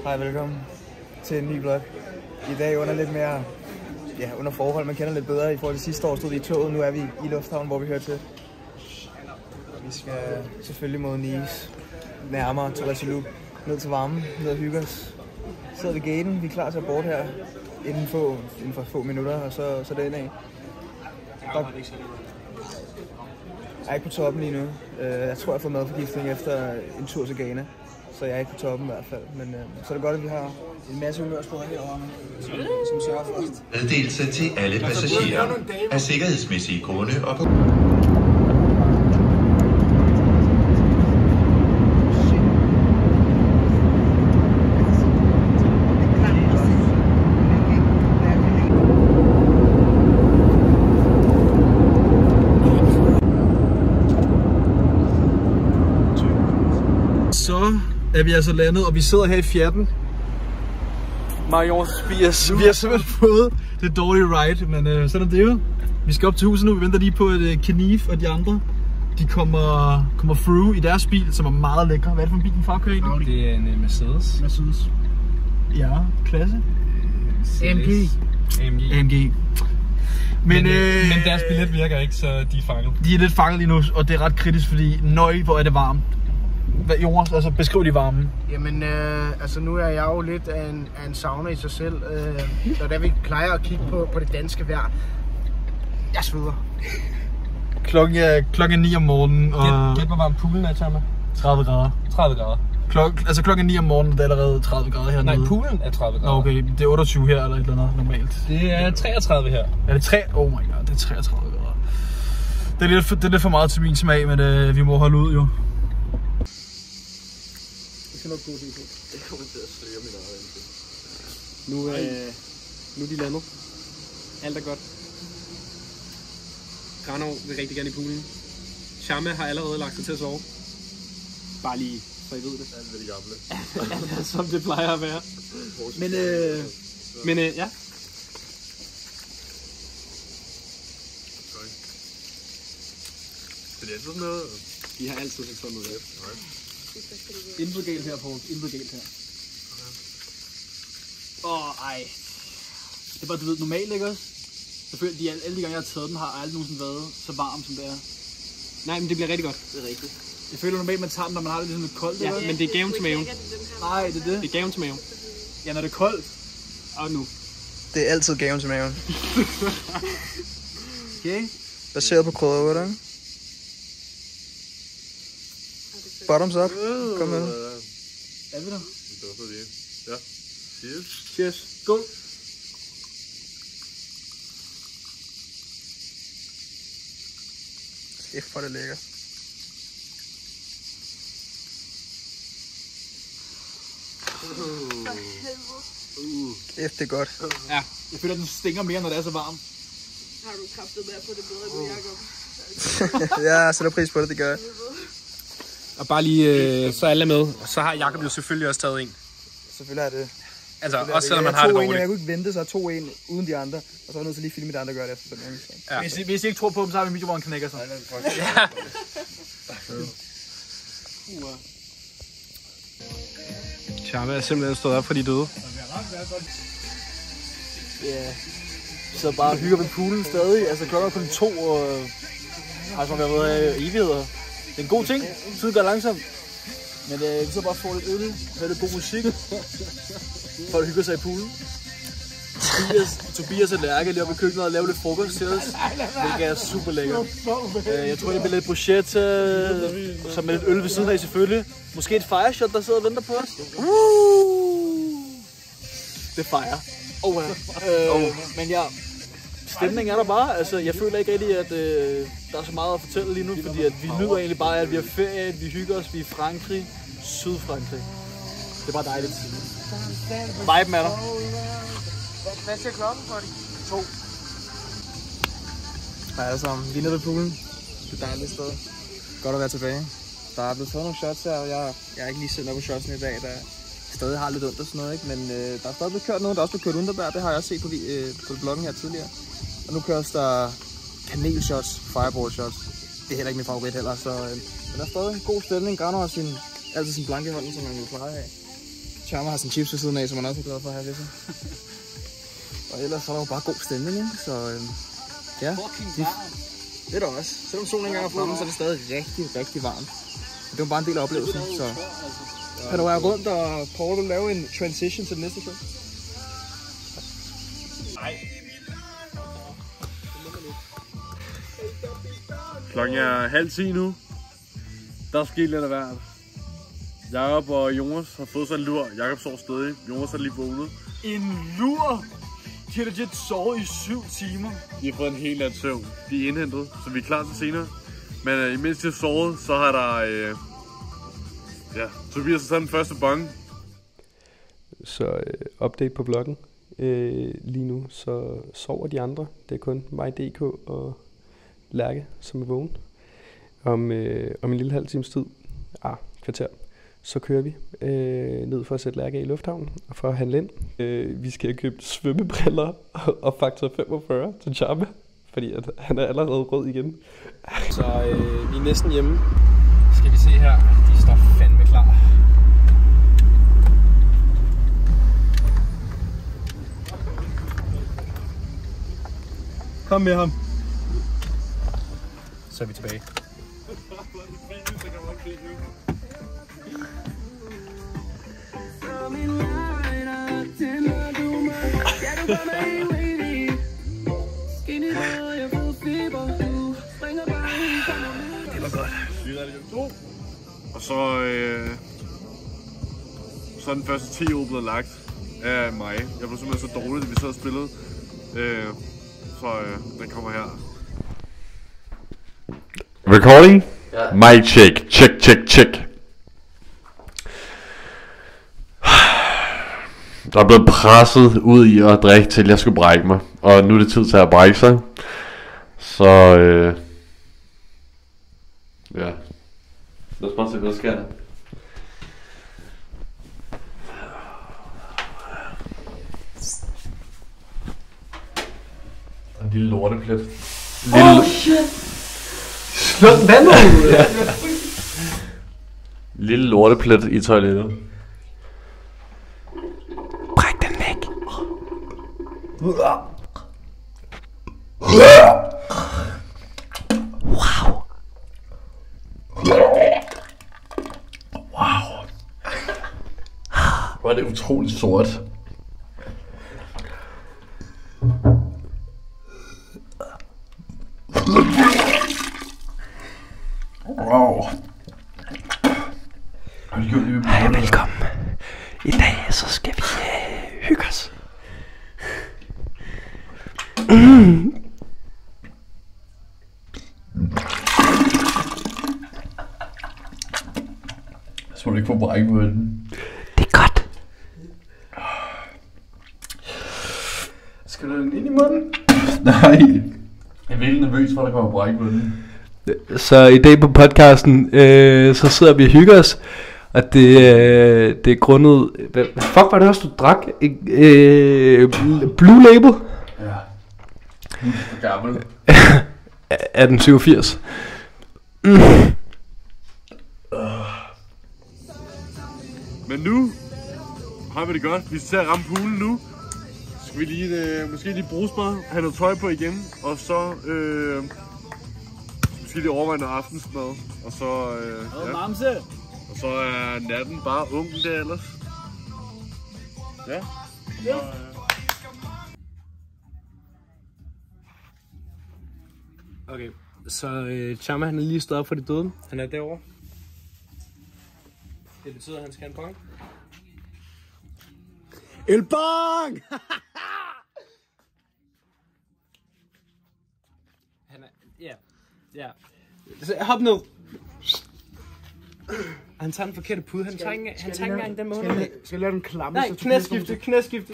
Hej, velkommen til en ny vlog. I dag under lidt mere, under forhold, man kender lidt bedre. I forhold til sidste år stod vi i toget, nu er vi i lufthavnen, hvor vi hører til. Vi skal selvfølgelig mod Nice, nærmere til Resolute, ned til varmen, ned og hygge os. Sidder ved gaten, vi er klar til at board her inden for få minutter, og så er det af. Jeg er ikke på toppen lige nu. Jeg tror, jeg får madforgiftning efter en tur til Ghana. Så jeg er ikke på toppen i hvert fald. Men så er det godt, at vi har en masse humørspor herovre, som sørger for os. Meddelelse til alle passagerer af sikkerhedsmæssige grunde og på... Så er vi altså landet, og vi sidder her i Fiatten. Marion, vi har simpelthen fået det dårlige ride, men sådan er det jo. Vi skal op til huset nu, vi venter lige på, at Kenif og de andre, de kommer through i deres bil, som er meget lækker. Hvad er det for en bil, den far kører i? Det er en Mercedes. Ja, klasse. AMG. Men deres billet virker ikke, så de er fanget. De er lidt fanget lige nu, og det er ret kritisk, fordi hvor er det varmt. Jonas, altså beskriv de varmen. Jamen, altså nu er jeg jo lidt af en sauna i sig selv, og da vi plejer at kigge på det danske vejr. Jeg sveder. Klokken 9 om morgenen, og... Gæt, hvor varm poolen er, Tjerma? 30 grader. 30 grader. Klokken 9 om morgenen, det er allerede 30 grader hernede. Nej, poolen er 30 grader. Okay, det er 28 her, eller et eller andet normalt. Det er 33 her. Er det 3? Oh my god, det er 33 grader. Det er lidt for meget til min smag, men vi må holde ud jo. Det skal nok gå til. Det kommer til at sløre mit eget ansigt. Nu er de landet. Alt er godt. Granov vil rigtig gerne i poolen. Charme har allerede lagt sig til at sove. Bare lige, så I ved det. Alt ved de gamle. Som det plejer at være. Men ja. Det er altid sådan noget. Vi har altid set sådan noget. Intet galt her, Paul. Intet galt her. Ej. Det er bare, du ved, normalt, ikke også? Selvfølgelig, alle de gange, jeg har taget den, har aldrig nogensinde været så varm, som det er. Nej, men det bliver rigtig godt. Det er rigtigt. Jeg føler normalt, man tager den, når man har det ligesom lidt koldt, Ja, men det er gaven til maven. Nej, det er det. Det er gaven til maven. Ja, når det er koldt. Og nu. Det er altid gaven til maven. Okay. Baseret på krydder, ikke? Bottoms up. Kom med. Er vi der? Ja. Cheers. Skål. Kæft, hvor er det lækkert. Kæft, det er godt. Ja, jeg føler, at den stinger mere, når det er så varmt. Har du kraftet med på det bedre end Jacob? Ja, jeg sætter pris på det, det gør jeg. Og bare lige, så alle er med. Så har Jacob jo selvfølgelig også taget en. Selvfølgelig er det. Altså, Selvfølgelig også selvom det. man har det Jeg dårligt. kunne ikke vente, så jeg tog en uden de andre. Og så var jeg nødt til lige at filme de andre gør det efterfølgende. Ja. Hvis I ikke tror på dem, så har vi en video, hvor han knækker sig. Ja. Charme er simpelthen stået op for de døde. Ja. Så bare hygger ved poolen stadig. Altså klokken er kun 2, og har så været evigheder. Det er en god ting. Tiden går langsomt. Men vi så bare får lidt øl, hører lidt god musik. Folk hygger sig i poolen. Tobias og Lærke lige oppe i køkkenet og laver lidt frokost til os. Det er super lækkert. Jeg tror, det bliver lidt bruschetta, så med lidt øl ved siden af selvfølgelig. Måske et fireshot, der sidder og venter på os. Det fejrer. Men ja, stemningen er der bare. Altså, jeg føler ikke rigtig, at der er så meget at fortælle lige nu, fordi at vi nyder egentlig bare, at vi har ferie, vi hygger os, vi er i Frankrig, Sydfrankrig. Det er bare dejligt. Viben er der. Hvad siger klokken for de? 2. Hej alle sammen. Vi er nede ved poolen. Det er et dejligt sted. Godt at være tilbage. Der er blevet taget nogle shots her, og jeg er ikke lige sendt op på shotsene i dag, der stadig har lidt ondt og sådan noget, ikke? Men der er stadig blevet kørt noget, der er også blevet kørt underbær. Det har jeg også set på bloggen her tidligere. Og nu køres der kanelshots, fireball shots. Det er heller ikke min favorit heller, så men der er stadig en god stemning. Granov har altid sin blanke i hånden, som man jo plejer at have. Charmer har sin chips ved siden af, som man også er glad for at have ved sig. Og ellers så er der jo bare god stemning, ikke? Så ja, det er der også. Selvom solen ikke engang er fremme, så er det stadig rigtig, rigtig varmt. Det var bare en del af oplevelsen, så kan du være rundt og prøve at lave en transition til det næste show? Nej. Klokken er 9:30 nu. Der er sket lidt af hvert. Jakob og Jonas har fået sig en lur. Jakob sover stadig. Jonas er lige vågnet. En lur? De har legit sovet i 7 timer. De har fået en hel nat søvn. De er indhentet, så vi er klar til senere. Men imens de har sovet, så har der... Tobias har taget den første bong. Så update på bloggen. Lige nu så sover de andre. Det er kun mig, DK og Lærke, som er vågen. Om en lille halv times tid, kvarter, så kører vi ned for at sætte Lærke i lufthavnen og for at handle ind. Vi skal have købt svømmebriller og faktor 45 til Charme, fordi at han er allerede rød igen. Så vi er næsten hjemme. Skal vi se her, de står fandme klar. Kom med ham. Så er vi tilbage. Det var godt. Og så er den første 10 år blevet lagt af mig. Jeg blev simpelthen så dårlig, da vi sad og spillede. Den kommer her. Recording? Yeah. Mic check. Check. Der er blevet presset ud i at drikke til jeg skulle brække mig. Og nu er det tid til at brække sig. Så ja. Lad os bare se, hvad der sker. En lille lorteplet. Shit! Slå den vandet ud! Ja. Lille lorteplet i toilettet. Bræk den væk! Wow! Hvor er det utroligt sort. Wow. Hej og velkommen. I dag så skal vi hygge os. Så må du ikke få bræk med den. Det er godt. Skal du den ind i munden? Nej. Jeg er virkelig nervøs for, at der kommer bræk med den. Så i dag på podcasten, så sidder vi og hygger os. Og det er grundet... Hvad fuck var det også, du drak? Blue Label? Ja. Nu er det for gammel. 1887. Men nu har vi det godt. Vi skal til at ramme poolen nu. Skal vi måske lige bruge mig, have noget tøj på igen. Og så måske lige overveje noget aftensmad. Og så Mamse! Og så er natten bare ung der ellers. Ja. Okay, så Chama han er lige stået op for de døde. Han er derovre. Det betyder, at han skal have en bong. El bong! Han er... Ja. Hop ned. Han tager den forkerte pude. Han tager ikke engang den måde. Skal jeg lade den klamme? Nej, knæskifte.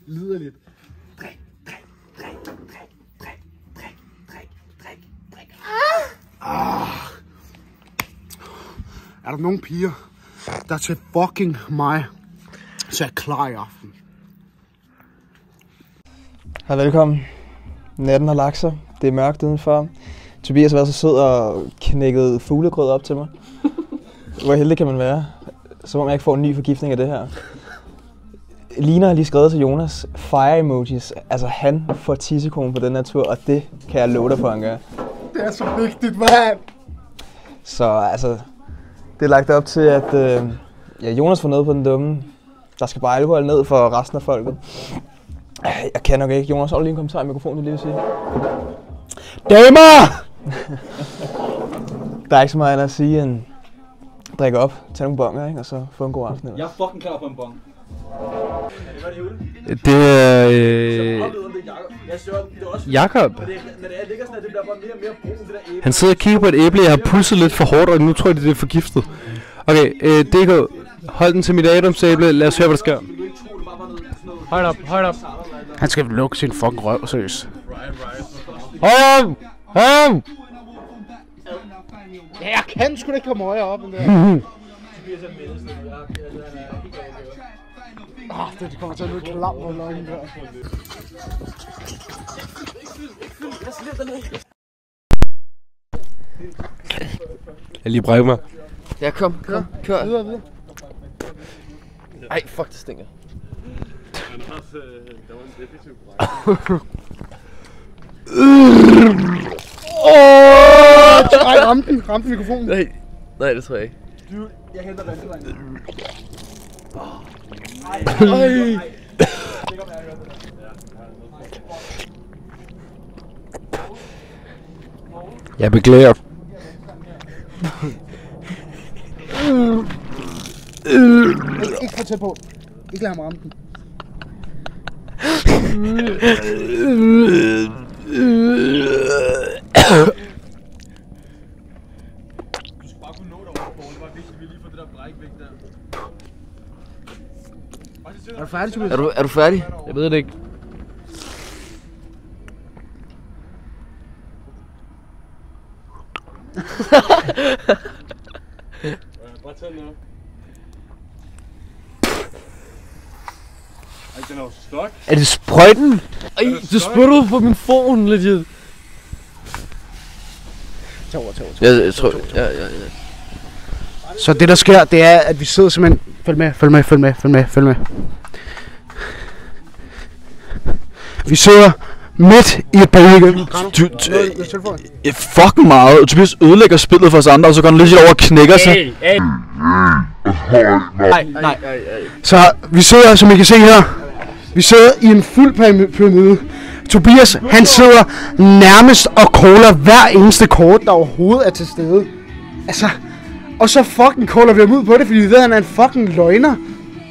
Liderligt. Drik. Er der nogen piger, der til fucking mig, så er jeg klar i aften. Hej, velkommen. Natten har lagt sig. Det er mørkt udenfor. Tobias har været så sød og knækket fuglegrød op til mig. Hvor heldig kan man være, som om jeg ikke får en ny forgiftning af det her. Lina har lige skrevet til Jonas, fire emojis. Altså han får tissekonen på den her tur, og det kan jeg love dig for, han gør. Det er så vigtigt, mand! Så altså, det er lagt op til, at Jonas får noget på den dumme. Der skal bare alkohol ned for resten af folket. Jeg kan nok ikke. Jonas, har du lige en kommentar i mikrofonen, du lige vil sige? Damer! Der er ikke så meget andet at sige end drikke op, tage nogle bonger, ikke? Og så få en god aften. Jeg er fucking klar på en bong. Det er Jakob. Han sidder og kigger på et æble. Jeg har pulset lidt for hårdt, og nu tror jeg, det er forgiftet. Okay, DK, hold den til mit Adams-æble. Lad os høre, hvad der sker. Højt op, højt op. Han skal lukke sin fucking røv, seriøst. Hold op! Ja, jeg kan sgu da ikke komme højere op end det der. Det kommer til at lyde klap på løgnen der. Jeg lige brække mig. Ja, kom. Kør. Videre. Ej, fuck, det stinker. Ej, ramte mikrofonen. Nej, det tror jeg ikke. Jeg henter vand. Ej. Jeg beklager. Ikke for tæt på. Ikke lad ham ramme den. Du skal bare kunne nå det over, det var vigtigt, at vi lige får det der bræk væk der. Er du færdig, Tobias? Er du færdig? Jeg ved det ikke. Bare tag noget. Ej, den er jo stok. Er det sprøjten? Ej, du spytter på min phone, legit. Tag over. Jeg tror... Ja. Så det der sker, det er, at vi sidder simpelthen... Følg med. Vi sidder midt i et par Fucking meget. Tobias ødelægger spillet for os andre, og så går han lidt over og knækker sig. Nej. Så vi sidder, som I kan se her, vi sidder i en fuld pyramide. Tobias, han sidder nærmest og caller hver eneste kort, der overhovedet er til stede. Altså, og så fucking caller vi ham ud på det, fordi vi ved, at han er en fucking løgner.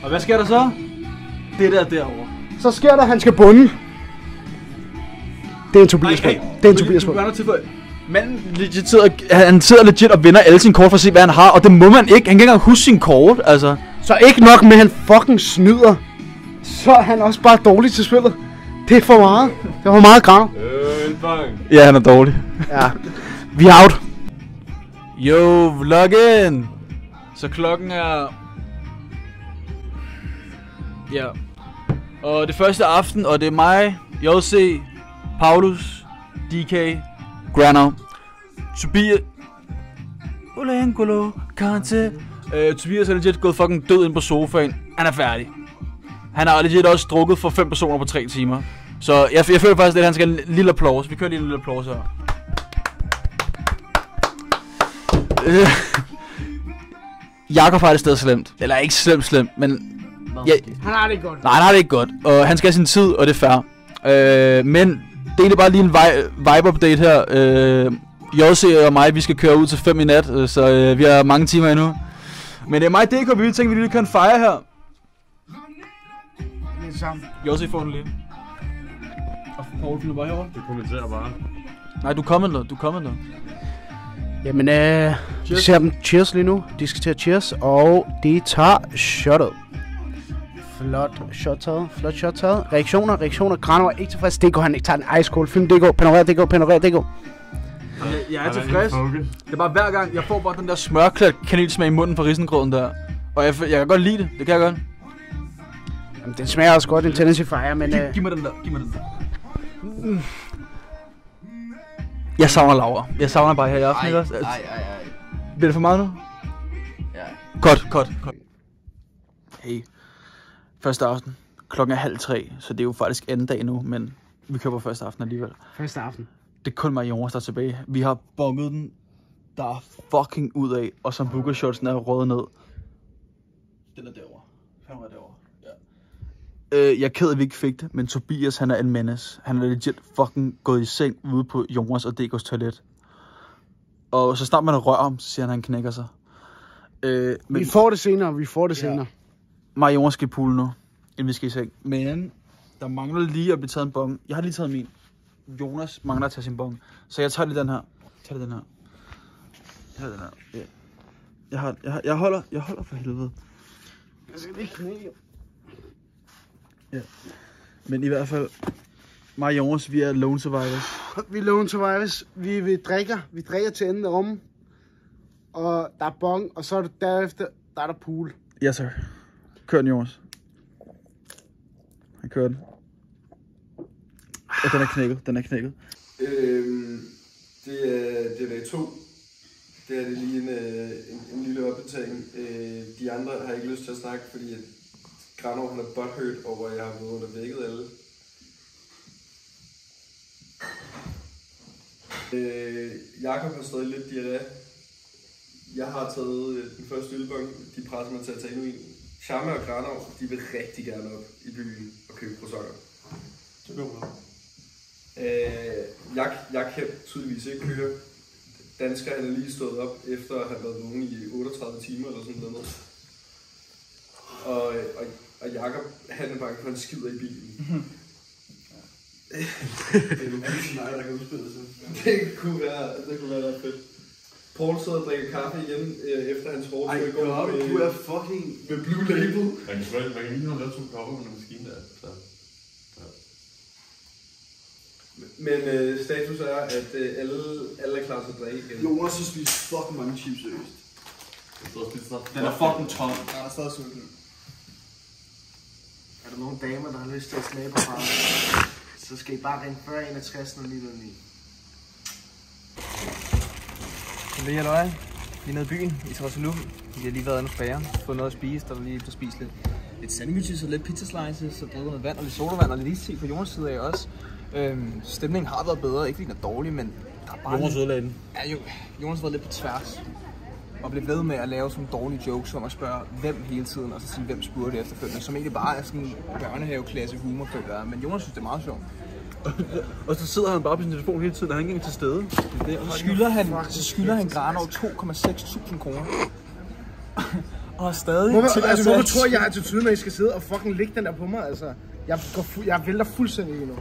Og hvad sker der så? Det der derovre. Så sker der, at han skal bunde. Det er en Tobias på. Det er en Tobias på. Manden han sidder legit og vender alle sine kort for at se, hvad han har, og det må man ikke. Han kan ikke engang huske sine kort, altså. Så ikke nok med, at han fucking snyder, så er han også bare dårlig til spillet. Det er for meget. Det var meget grav. En bang. Ja, han er dårlig. Ja. Vi er out. Yo, vloggen! Så klokken er... Ja. Og det første aften, og det er mig, JC, Paulus, DK, Grano, Tobias... Olengolo, Kante. Tobias er legit gået fucking død ind på sofaen. Han er færdig. Han har legit også drukket for 5 personer på 3 timer. Så jeg føler faktisk, at han skal have en lille applause. Vi kører lige en lille applause her. Jakob har det stadig slemt. Eller ikke slemt, men... Ja, Han har det ikke godt. nej, han har det ikke godt. Og han skal have sin tid, og det er fair. Men det er egentlig bare lige en vibe-update her. JC og mig, vi skal køre ud til 5 i nat, så vi har mange timer endnu. Men det er mig og DK, vi tænker, vi lige kan fejre her. Det er sammen. JC får den lige. Og Paul finder bare herovre. Det kommenterer bare. Nej, du kommer der. Jamen, vi ser dem cheers lige nu. De skal til at cheers, og de tager shotet. Flot shot taget. Reaktioner. Grano er ikke tilfreds. DK, han ikke tager en ice cold. Film DK. Panorer DK. Jeg er tilfreds. Det er bare hver gang, jeg får bare den der smørklædt kanelsmag i munden fra risengrøden der. Og jeg kan godt lide det. Det kan jeg godt. Jamen, den smager også godt, en Tennessee Fire, men... Giv mig den der. Jeg savner Laura. Jeg savner bare her i aften, ikke også? Ej. Bliver det for meget nu? Ja. Godt. Hey. Første aften. Klokken er 2:30, så det er jo faktisk anden dag nu, men vi køber første aften alligevel. Første aften. Det er kun mig og Jonas, der er tilbage. Vi har bonget den, der er fucking ud af, og som bookershotsen er røget ned. Den er derovre. Han var derovre. Ja. Jeg er ked af, at vi ikke fik det, men Tobias, han er en menace. Han er legit fucking gået i seng ude på Jonas og DK's toilet. Og så snart man rører ham, så siger han knækker sig. Men vi får det senere, Mig og Jonas skal i pool nu, inden vi skal i seng. Men der mangler lige at blive taget en bong. Jeg har lige taget min. Jonas mangler at tage sin bong. Så jeg tager lige den her. Ja. Jeg holder for helvede. Jeg skal lige knæ. Ja. Men i hvert fald, mig og Jonas, vi er lone survivors. Vi er lone survivors. Vi drikker til enden af rummet. Og der er bong, og så er det derefter, der er der pool. Ja, sir. Kør den, Jonas. Han kører den. Og den er knækket. Det er dag 2. Det er lige en lille opdatering. De andre har ikke lyst til at snakke, fordi Granov han er butthurt over, at jeg har været under vækket alle. Jakob har stadig lidt diarré. Jeg har taget den første ølbong. De presser mig til at tage endnu en. Charme og Granov, de vil rigtig gerne op i byen og købe croissanter. Jeg kan tydeligvis ikke køre. Dansker er lige stået op efter at have været vågen i 38 timer eller sådan noget. Og Jakob, han er bange for, en skider i bilen. Det er nogle scenarie, der kan udspille sig. Det kunne være ret fedt. Paul sidder og drikker kaffe igen efter hans hårde i går. Du er fucking med Blue Label. Man kan lige have lavet 2 kopper med en maskine der. Så. Ja. Men status er, at alle er klar til at drikke igen. Jonas har spist fucking mange chips seriøst. Den er fucking tom. Jeg er stadig sulten. Er der nogle damer, der har lyst til at smage på farven, så skal I bare ringe 4061 og lige noget ny. Vi er løje. Vi er nede i byen i Trosselum. Vi har lige været inde hos bageren, fået noget at spise, der er lige blevet spist lidt sandwiches og lidt pizza slices, og drukket noget vand og lidt sodavand og lidt iste fra Jonas side af også. Stemningen har været bedre, ikke fordi den er dårlig, men der er bare... Jonas ødelagde den. Ja, Jonas har været lidt på tværs. Og blev ved med at lave sådan dårlige jokes om at spørge hvem hele tiden, og så sige hvem spurgte efterfølgende, som egentlig bare er sådan børnehaveklasse humor, føler jeg. Men Jonas synes, det er meget sjovt. Og så sidder han bare på sin telefon hele tiden, og han er ikke til stede. Så skylder han Granov 2,6.000 kroner. Og stadig... Hvorfor tror jeg, at du med, skal sidde og fucking lægge den der på mig, altså? Jeg vælter fuldstændig lige nu.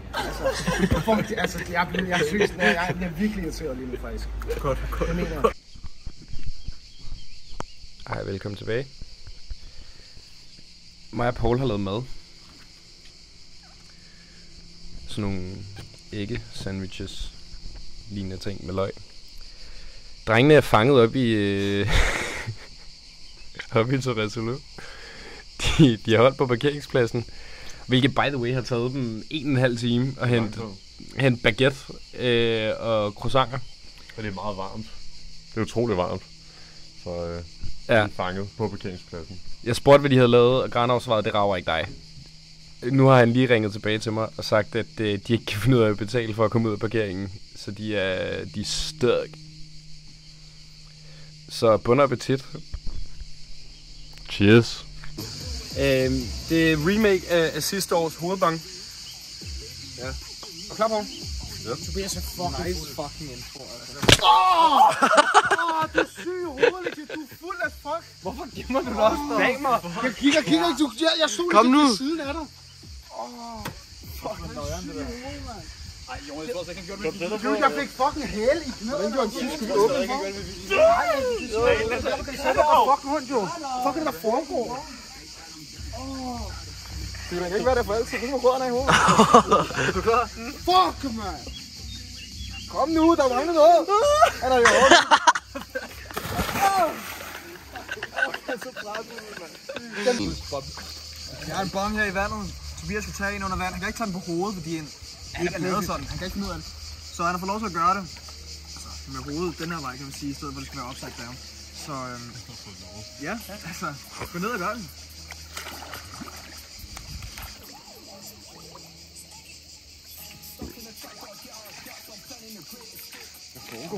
Jeg bliver virkelig irriteret lige nu, faktisk. Godt. Jeg mener... Hej, velkommen tilbage. Mig og Paul har lavet mad. Sådan nogle ægge-sandwiches, lignende ting med løg. Drengene er fanget op i Torresolo. De har holdt på parkeringspladsen, hvilket by the way har taget dem 1,5 time at hente baguette og croissanter. Og det er meget varmt. Det er utroligt varmt. Så ja. Fanget på parkeringspladsen. Jeg spurgte, hvad de havde lavet, og Granov svarede, det rager ikke dig. Nu har han lige ringet tilbage til mig og sagt, at de ikke kan finde ud af at betale for at komme ud af parkeringen. Så de er stærk. Så bon appetit. Cheers. Det er remake af sidste års hovedbang. Ja. Og klar på? Ja. Tobias er fucking nice fucking intro. Du er syg i hovedet, du er fuld af fuck. Hvorfor gemmer du dig også bag mig? Jeg kigger, jeg stod lige ved siden af dig. Fuck, hvad nøjeren det der. Ej, Jonas, jeg tror også, jeg kan gøre det med video. Jeg fik fucking hæl i knæet. Hvordan gjorde en tysk åben for? Nej, jeg sætter dig fucking rundt, jo. Fuck, det der foregår. Det kan ikke være der for altid. Du må rødderne i hovedet. Er du klar? Fuck, man. Kom nu, der mangler noget. Han er jo oppe. Jeg har en bong her i vandet. Tobias skal tage en under vand. Han kan ikke tage den på hovedet, fordi han ikke er lavet sådan. Han kan ikke finde ud af det. Så han har fået lov til at gøre det. Altså med hovedet den her vej, kan man sige, i stedet for det skal være upside down. Så ja, altså, gå ned og gør det.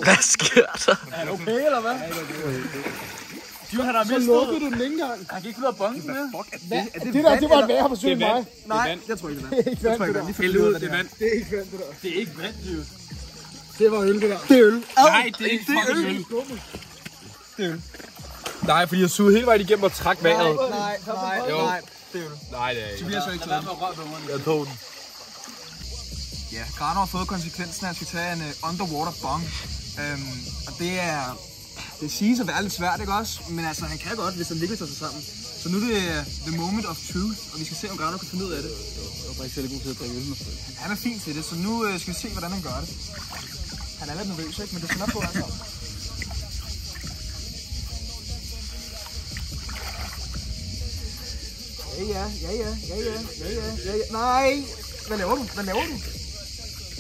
Hvad sker der? Er det okay, eller hvad? Han har mistet. Så lukkede du den ikke engang. Han kan ikke ud af bonken mere. Det var et værre forsøg end mig. Nej, jeg tror ikke det er vand. Det er ikke vand, det der. Det er vand. Det er ikke vand, det der. Det er ikke vand, dude. Det var øl, det der. Det er øl. Nej, det er ikke fucking øl. Det er øl. Nej, fordi jeg sugede hele vejen igennem og trak vejret. Nej. Det er øl. Nej, det er ikke. Tobias har ikke taget den. Jeg tog den. Ja, Grano har fået konsekvensen af at skal tage en underwater bong. Og det siges at være lidt svært, ikke også? Men altså, han kan godt, hvis han ligger sig sammen. Så nu er det the moment of truth, og vi skal se, om Grano kan finde ud af det. Jeg var ikke særlig god til at drikke øl med. Han er fin til det, så nu skal vi se, hvordan han gør det. Han er lidt nervøs, ikke? Men det skal nok gå, altså. Ja. Nej! Hvad laver du? Det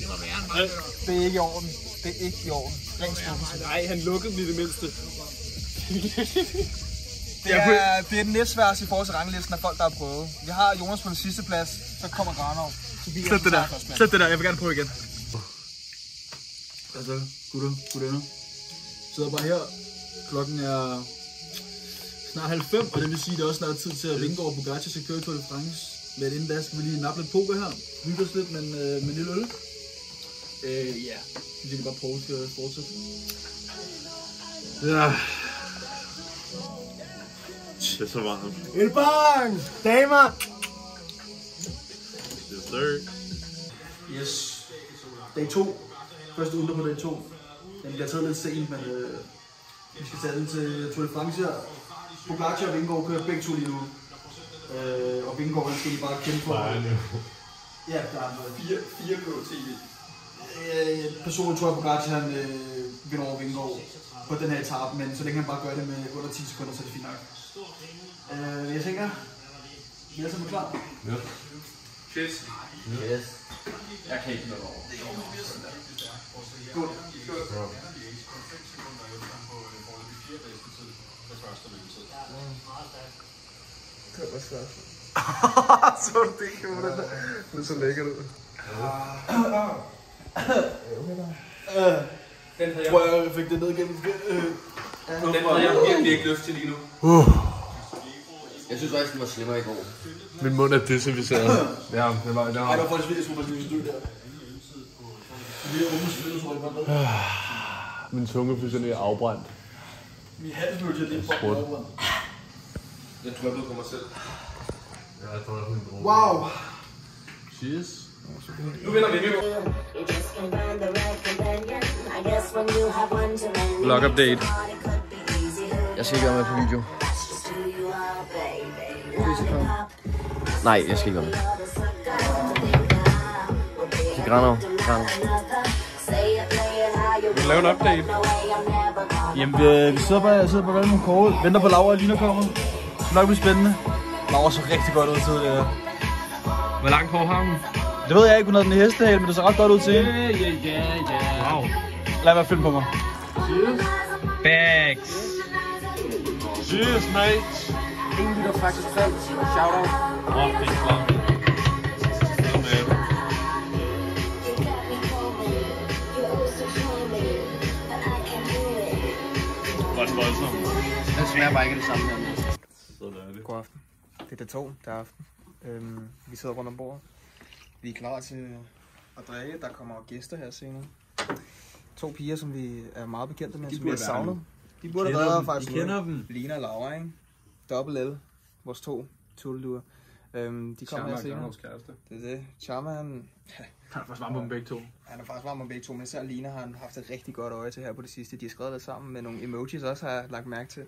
var værre end mig. Det er ikke i orden. Nej, han lukkede den i det mindste. Det er den næstværste i forhold til ranglisten af folk, der har prøvet. Vi har Jonas på den sidste plads, så kommer Granov. Sæt det der, jeg vil gerne prøve igen. Altså, gutter. Sidder bare her. Klokken er snart 90, og det vil sige, at det er også snart tid til at Vingegaard og Pogacar skal køre Tour de France. Men inden da skal vi lige nappe lidt poker her. Hygge os lidt med en lille øl. Ja, så vil vi bare prøve at fortsætte. Ja. Det er så varmt. Ølbang! Damer! Yes, sir. Yes. Dag 2. Første under på dag 2. Den bliver taget lidt sent, men vi skal tage den til Tour de France her. Pogacar og Vingegaard kører begge to lige nu. Og Vingegaard skal lige bare kæmpe for. Ja, der er noget. 4 på TV. Personligt tror jeg, Pogacar han vinder over Vingegaard på den her etape, men så længe han bare gør det med under 10 sekunder, så er det fint nok. Jeg tænker, vi er sammen klar. Ja. Yes. Jeg kan ikke noget over. Godt. Det var svært. Så du det ikke, hvordan det er så lækkert ud. Tror jeg fik det ned igennem. Den havde jeg virkelig ikke lyst til lige nu. Jeg synes faktisk, den var slemmere i går. Min mund er desinficeret. Ja, det var... Ej, det var faktisk virkelig, at man skulle dø der. Vi er unge svede, tror jeg bare med. Min tunge fuldstændig afbrændt. Vi er halvblødt til det, for afbrændt. Jeg tror, jeg blev på mig selv. Ja, jeg tror, jeg er min bror. Wow! Cheers. Nu vinder vi. Vlog update. Jeg skal ikke være med på video. Nej, jeg skal ikke være med. Det Granov. Vi vil lave en update. Jamen, vi sidder på valget med kåret. Venter på Laura og Lina kommer. Det skal nok blive spændende. Laura så rigtig godt ud til det. Hvor langt hår har hun? Det ved jeg ikke, hun havde den i hestehale, men det så ret godt ud til. Ja. Wow. Lad være film på mig. Cheers. Bags. Cheers, mate. En liter faktisk faldt. Shoutout. Det er klart. Den smager bare ikke det samme her. God aften. Det er dag 2, det er aften. Vi sidder rundt om bordet. Vi er klar til at drikke. Der kommer gæster her senere. 2 piger, som vi er meget bekendte med, som vi har savnet. De burde have været her faktisk. Vi kender dem. Lina og Laura, ikke? Double L. Vores 2 tulleduer. De kommer her senere. Det er det. Charma, han er faktisk varm på dem begge to. Han er faktisk varm på begge to, men især Lina har han haft et rigtig godt øje til her på det sidste. De har skrevet lidt sammen med nogle emojis også, har jeg lagt mærke til.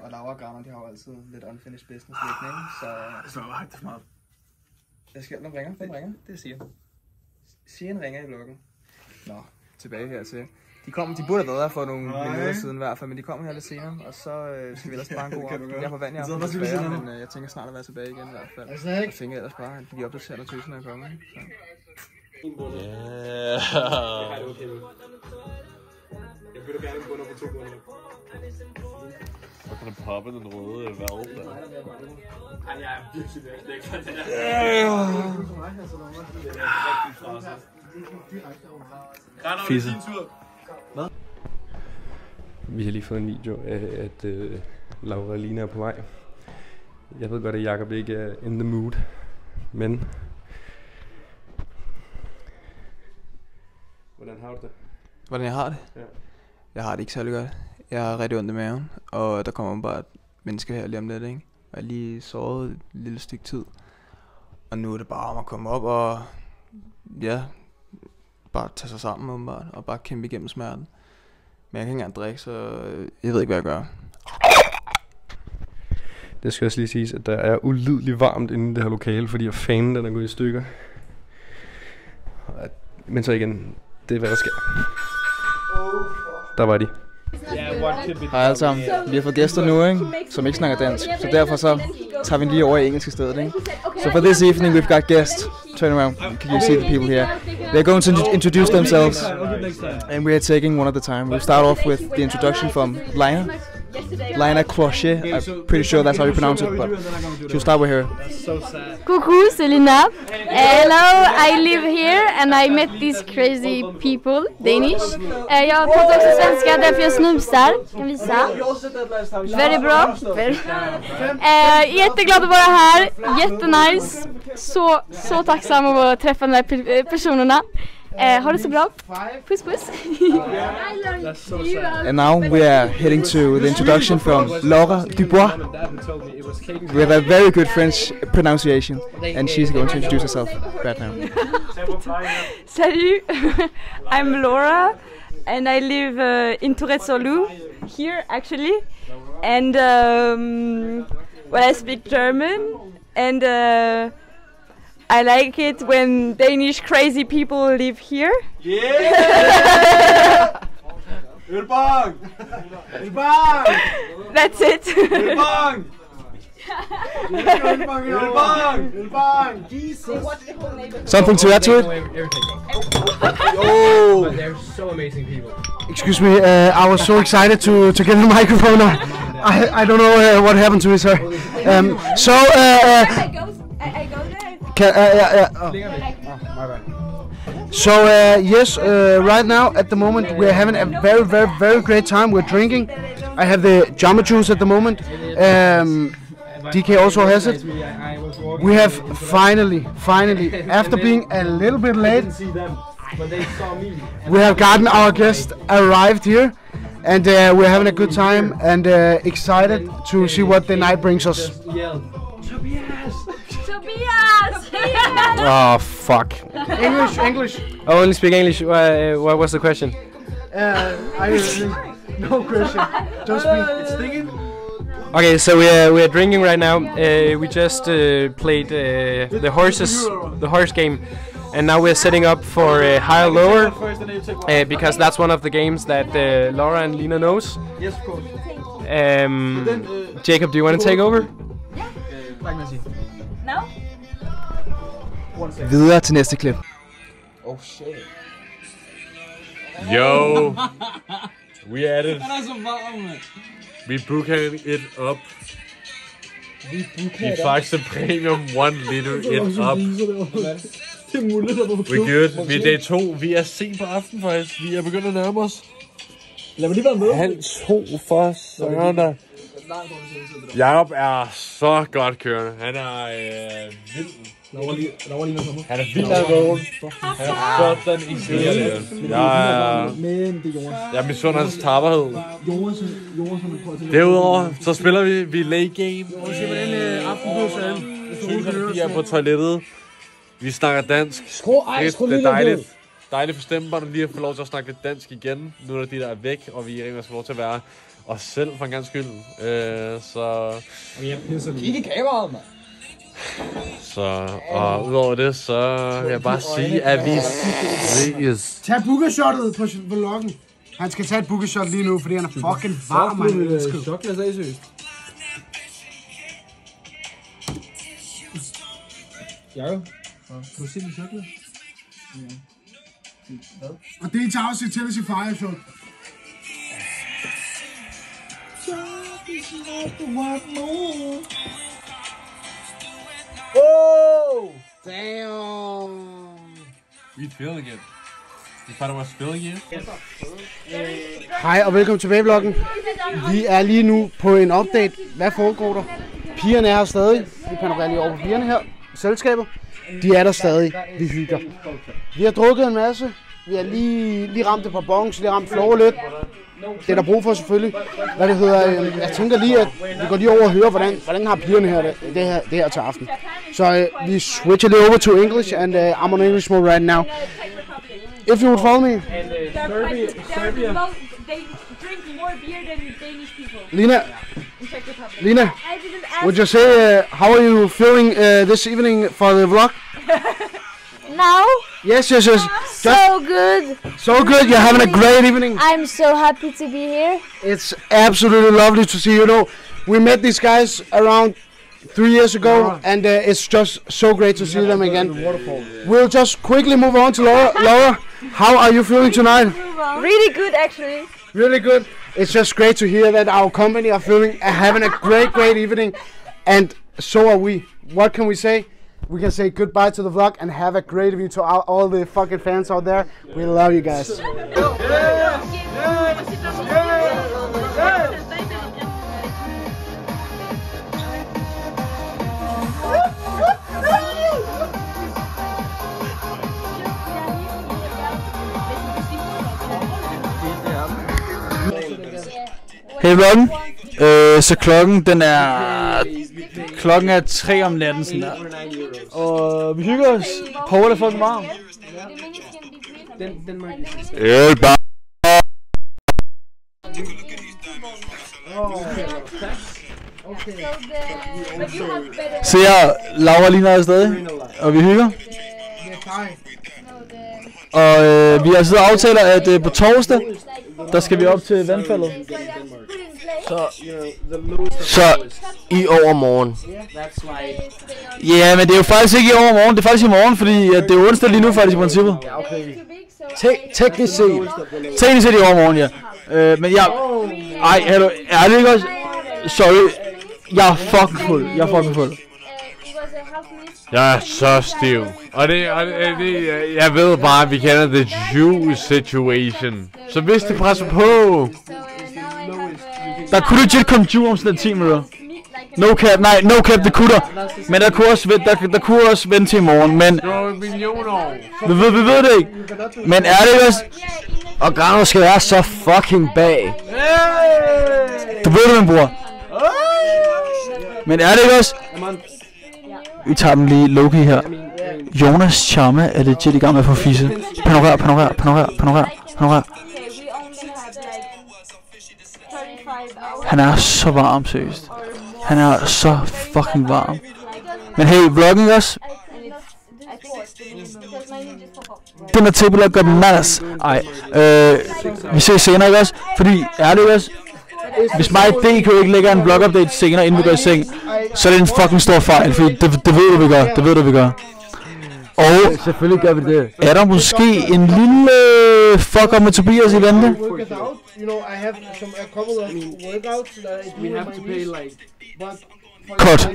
Og Laura og Graner, de har jo altid lidt unfinished business liggende, ikke? Så det smager meget. Hvad sker der? Hvem ringer? Det er Sian. Sian ringer i vloggen. Nå, tilbage hertil. De burde have været her for nogle minutter siden i hvert fald, men de kommer her lidt senere, og så skal vi ellers bare en god aften. Jeg er på vand i aften, men jeg tænker snart at være tilbage igen i hvert fald. Jeg tænker ellers bare, at vi opdaterer, når tøserne er kommet. Vil du gerne gå under på 2 måneder? Så kan du poppe den røde valg der. Ej, jeg er virkelig væk fra det der. Fisse. Hvad? Vi har lige fået en video af, at Laura og Lina er på vej. Jeg ved godt, at Jacob ikke er in the mood, men... Hvordan har du det? Hvordan jeg har det? Ja. Jeg har det ikke særlig godt. Jeg har rigtig ondt i maven, og der kommer bare et menneske her lige om lidt, ikke? Jeg har lige sovet et lille stykke tid. Og nu er det bare om at komme op og... Ja, bare tage sig sammen åbenbart, og bare kæmpe igennem smerten. Men jeg kan ikke engang drikke, så jeg ved ikke, hvad jeg gør. Det skal også lige siges, at der er ulideligt varmt inde i det her lokale, fordi fanen den er gået i stykker. Men så igen, det er hvad der sker. Der var de. Hej alle sammen. Vi har fået gæster nu, ikke? Som ikke snakker dansk. Så derfor så tager vi lige over i engelsk i stedet, ikke? So for this evening we've got guests. Turn around. Can you see the people here? They're going to introduce themselves. And we're taking one at a time. We'll start off with the introduction from Lina Crochet. I'm pretty sure that's how you pronounce it, but she'll start with her. Coucou, c'est Lina. Hello, I live here and I met these crazy people, Danish. Jag pratar också svenska därför jag snusar. Kan visa. Väldigt bra. Jätteglad att vara här. Jättenice. Så tacksam att träffa de här personerna. Ha det så bra. Puss puss. And now we are heading to the introduction from Laura Dubois. We have a very good French pronunciation, and she's going to introduce herself right now. Salut, I'm Laura, and I live in Tourette-sur-Loup, here actually, and I speak German, and I like it when Danish crazy people live here. Yeah! Ølbang! Ølbang! That's it. Ølbang! Ølbang! Ølbang! Jesus! Something to add to it? Oh! But they're so amazing people. Excuse me, I was so excited to get the microphone. I don't know what happened to me, sir. Yes, right now at the moment we're having a very great time. We're drinking. I have the Jamba Juice at the moment. DK also has it. We have finally, after being a little bit late, we have gotten our guest arrived here, and we're having a good time and excited to see what the night brings us. Oh fuck. English. I only speak English. What was the question? No question. Just speak. Okay, so we're drinking right now. We just played the horse game, and now we're setting up for high or lower because that's one of the games that Laura and Lina knows. Yes, of course. Jacob, do you want to take over? No? Videre til næste klip. Oh shit. Yo, we at it. Han er så varm, mand. Vi booker it up. Vi faktisk premium 1 liter it up. Det er muligt, der var We good. Vi er dag 2. Vi er sent på aften faktisk. Vi er begyndt at nærme os. Lad mig lige være med. 1:30 for søren der. Jacob er så godt kørende. Han er vild. Han er vildt af vågen. Han er sådan inspireret. Jeg misunder hans tapperhed. Derudover så spiller vi late game. Vi er på toilettet. Vi snakker dansk. Det er dejligt. Dejligt for stemmebåndet lige at få lov til at snakke lidt dansk igen. Nu er der de der er væk, og vi rigtig skal få lov til at være os selv for en gang skyld. Så... Ikke kameraet, mand. Så, og udover det, så vil jeg bare sige, at vi ses. Tag bookershottet på vloggen. Han skal tage et bookershot lige nu, fordi han er fucking varm, mand. Chokglas af, seriøst. Jacob, kan du se din chokglas? Og det er til afsnit til at sige fire, så. Oh! Damn! We'd feeling it. You thought I was feeling you? Hej og velkommen tilbage i vloggen. Vi er lige nu på en update. Hvad foregår der? Pigerne er her stadig. Vi kan lige over på pigerne her. Selskabet. De er der stadig. Vi hygger. Vi har drukket en masse. Vi har lige ramt et par bongs, lige ramt floor lidt. Det er der brug for selvfølgelig. Hvad det hedder, jeg tænker lige, at vi går lige over og hører, hvordan har pigerne her det her til aften. Så vi switcher lige over to English, and I'm on English mode right now. If you would follow me. Serbia. They drink more beer than Danish people. Lina, would you say how are you feeling this evening for the vlog? Now? Yes. So good. So good. You're having a great evening. I'm so happy to be here. It's absolutely lovely to see you. Know, we met these guys around 3 years ago, and it's just so great to see them again. We'll just quickly move on to Laura. Laura, how are you feeling tonight? Really good, actually. Really good. It's just great to hear that our company are having a great evening, and so are we. What can we say? We can say goodbye to the vlog and have a great evening to all the fucking fans out there. We love you guys. Hey vloggen, så klokken er 3 om natten sådan der. Og vi hygger os. Paul er fucking varm. Se her, Laura og Lina er stadig, og vi hygger. Og vi har siddet og aftaler, at på torsdag, der skal vi op til vandfaldet. Så i overmorgen. Ja, men det er jo faktisk ikke i overmorgen, det er faktisk i morgen, fordi at det er onsdag lige nu faktisk i princippet. Teknisk set. Teknisk set i overmorgen, ja. Men jeg... Ej, er det ikke også? Sorry. Jeg er fucking fuld. Jeg er så stiv. Og det, jeg ved bare, at vi kender the juice situation. Så hvis det presser på... Der kunne legit komme juice om sådan 10 minutter. No cap, det kunne der. Men der kunne også vente til i morgen, men... Vi ved det ikke. Men er det også... Og Grano skal være så fucking bag. Du ved det, min bror. Men er det ikke også... Vi tager dem lige low-key her. Jonas Charme er legit i gang med at få fisse. Panorer. Han er så varm, seriøst. Han er så fucking varm. Men hey, vloggen også. Den er til at gøre den mads. Ej, vi ses senere, ikke også? Fordi, ærligt også, hvis mig og DK ikke lægger en vlog-update senere, inden vi går i seng, så er det en fucking stor fejl, fordi det ved du, vi gør. Og selvfølgelig gør vi det. Er der måske en lille fuck-up med Tobias i vente? Cut.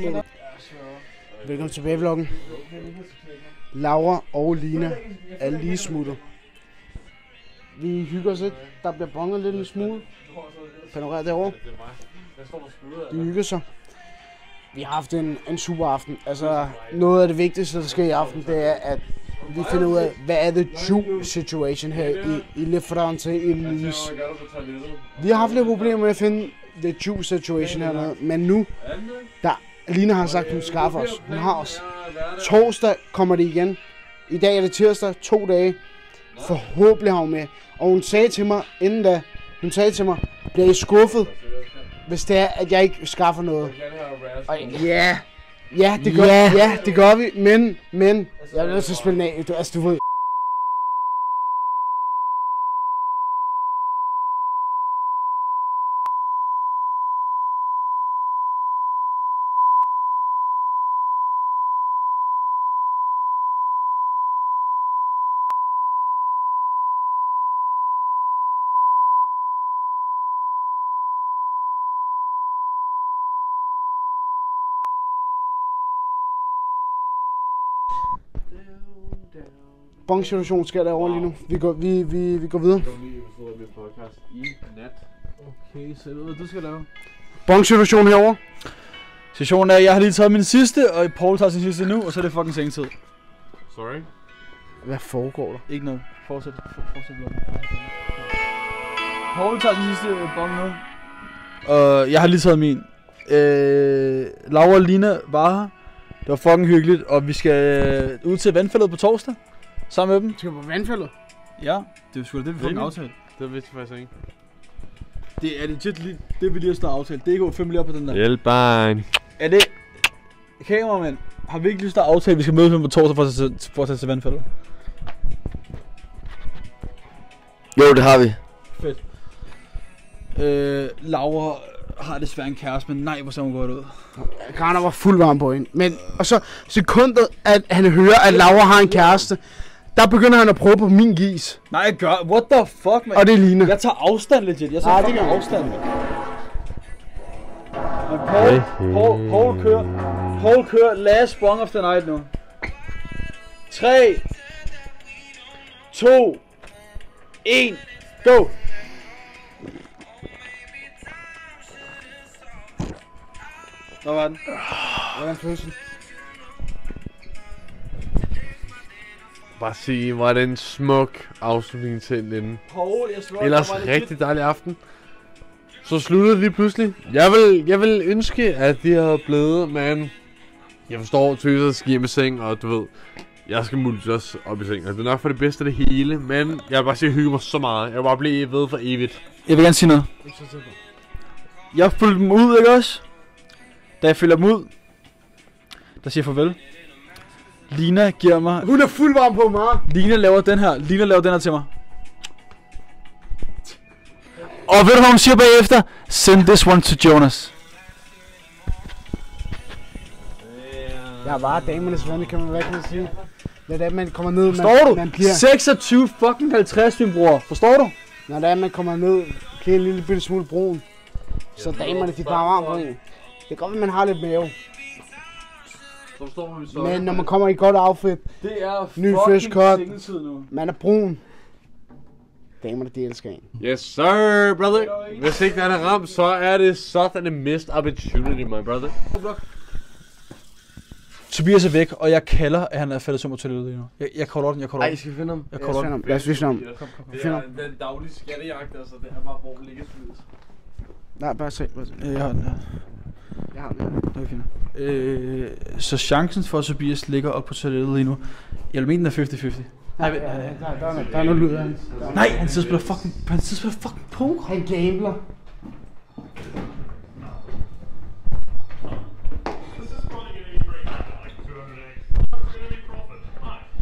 Velkommen tilbage i vloggen. Laura og Lina er lige smuttet. Vi hygger os lidt. Der bliver bonget lidt en smule. Panorer derovre. De hygger sig. Vi har haft en super aften. Altså, noget af det vigtigste, der sker i aften, det er, at vi finder ud af, hvad er the juice situation her i Le France i Nice. Vi har haft lidt problemer med at finde the juice situation hernede, men nu, Lina har sagt, hun skaffer os. Hun har os. Torsdag kommer det igen. I dag er det tirsdag, 2 dage. Forhåbentlig har hun med. Og hun sagde til mig, inden da, bliver I skuffet, hvis det er, at jeg ikke skaffer noget? Og ja, det gør vi, men jeg er nødt til at spille af. Altså, du ved. Bong-situation sker derovre lige nu. Vi går videre. podcast i nat. Okay, så ved du skal lave. Bong-situation herovre. Situationen er, at jeg har lige taget min sidste, og Paul tager sin sidste nu, og så er det fucking sengetid. Sorry. Hvad foregår der? Ikke noget. Fortsæt bloggen. Paul tager sin sidste bong nu. Og jeg har lige taget min. Laura og Lina var her. Det var fucking hyggeligt, og vi skal ud til vandfældet på torsdag. Sammen med dem. Skal vi på vandfældet? Ja, det er sgu da det, vi får en aftale. Det vidste jeg faktisk ikke. Det er legit lige det, vi lige har snart aftalt. Det er ikke over 5 milliarder på den der. Hjælp bare. Er det... Kameramand, har vi ikke lige snart aftalt, at vi skal mødes med på torsdag for at tage til vandfældet? Jo, det har vi. Fedt. Laura har desværre en kæreste, men nej, hvor ser hun godt ud. Garner var fuld varm på hende. Men, og så sekundet, at han hører, at Laura har en kæreste, der begynder han at prøve på min gis. Nej, jeg gør. What the fuck, man? Og det ligner. Jeg tager afstand legit. Jeg tager fucking afstand. Men Paul kører last bong of the night nu. 3, 2, 1, go! Hvad var den? Hvordan følelsen? Bare sige, var det en smuk afslutning til den Paul, jeg slår. ellers rigtig dejlig aften. Så sluttede det lige pludselig. Jeg vil ønske, at de havde blevet, men jeg forstår, tøser skal hjem i seng, og du ved, jeg skal muligvis også op i seng. Det er nok for det bedste af det hele, men jeg vil bare sige, at jeg hygger mig så meget. Jeg vil bare blive ved for evigt. Jeg vil gerne sige noget. Jeg følger dem ud, ikke også? Da jeg følger dem ud, der siger farvel. Lina giver mig... Hun er fuld varm på mig. Lina laver den her til mig. Og ved du hvad hun siger bagefter? Send this one to Jonas. Jeg er bare damernes ven, kan man virkelig sige. Når det er, man kommer ned, Forstår man du? bliver... 26 fucking 50, min bror. Forstår du? Når det er, man kommer ned, bliver en lille bitte smule brun. Så damerne, de er bare varme på en. Det kan godt være, man har lidt mave. Men når man kommer i et godt outfit, det er ny fresh cut, man er brun. Damerne, de elsker en. Yes sir, brother. Hvis ikke den er ramt, så er det sådan en missed opportunity, my brother. Tobias er væk, og jeg kalder, at han er faldet som til det lige nu. Jeg kalder den. Ej, skal vi finde ham? Lad os vise ham. Det er den daglige skattejagt, altså. Det er bare, hvor den ligger smidt. Nej, bare se. Jeg har den her. Jeg har den her. Det er fint. Så chancen for, at Tobias ligger op på toilettet lige nu, jeg vil mene, den er 50-50. Nej, der er noget lyd af han. Nej, han sidder og spiller fucking poker. Han gambler.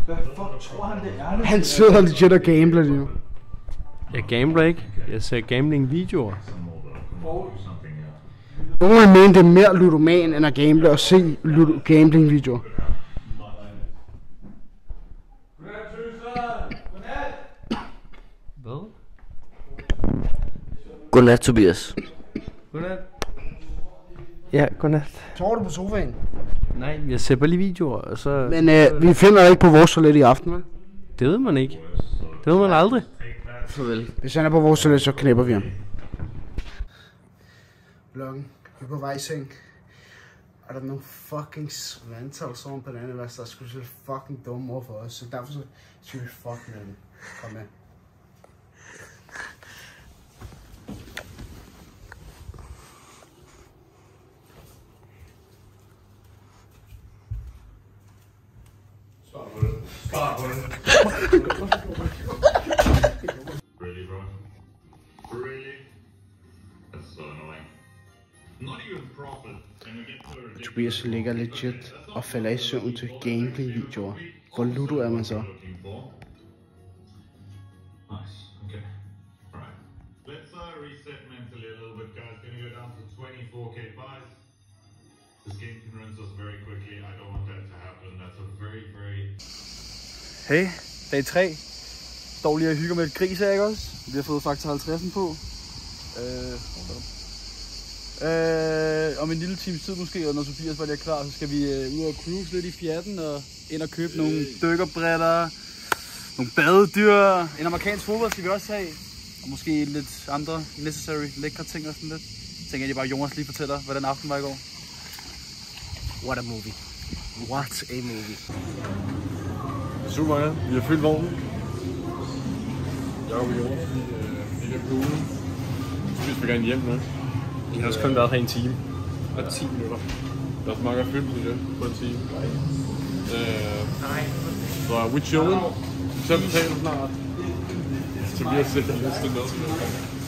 Hvad fuck tror han det er? Han sidder legit og gambler lige nu. Jeg gambler ikke. Jeg ser gambling-videoer. Nogle vil mene, det er mere ludoman end at gamble og se gambling-videoer. Hvad? Godnat, Tobias. Godnat. Ja, godnat. Sover du på sofaen? Nej, jeg ser bare lige videoer, og så... Men vi finder ikke på vores toilet i aften, vel? Det ved man ikke. Det ved man aldrig. Farvel. Hvis han er på vores toilet, så knæpper vi ham. Vloggen. Vi er på vej i seng. Og der er nogle fucking svantal sådan på den anden værste, der skulle se fucking dumme over for os. Så derfor så skal vi fucking med dem. Kom med. Start på det. Really, bro? Really? That's so annoying. Not even profit. Tobias ligger legit og falder i søvn til gameplay-videoer. Hvor ludo er man så? Nice. Okay. Alright. Let's reset mentally a little bit, guys. Gonna go down to 24k buys. This game can run us very quickly. I don't want that to happen. That's a very... Hey, dag 3. Står lige og hygger med et gris her, ikke også? Vi har fået faktor 50'en på. om en lille times tid måske, og når Tobias var lige klar, så skal vi ud og cruise lidt i fjerten og ind og købe nogle dykkerbriller, nogle badedyr, en amerikansk fodbold skal vi også have, og måske lidt andre necessary lækre ting og sådan lidt. Jeg tænker egentlig bare, Jonas lige fortæller, hvordan aften var i går. What a movie. What a movie. Super, ja. Vi har fyldt vognen. Jeg og Jonas, vi er på ugen. Så vi gerne hjem nu. Vi har også kun været her en time. Og 10 minutter. Der er så mange at fylde på en time. Så we chilling. Vi skal betale snart. Så vi har set det næste med.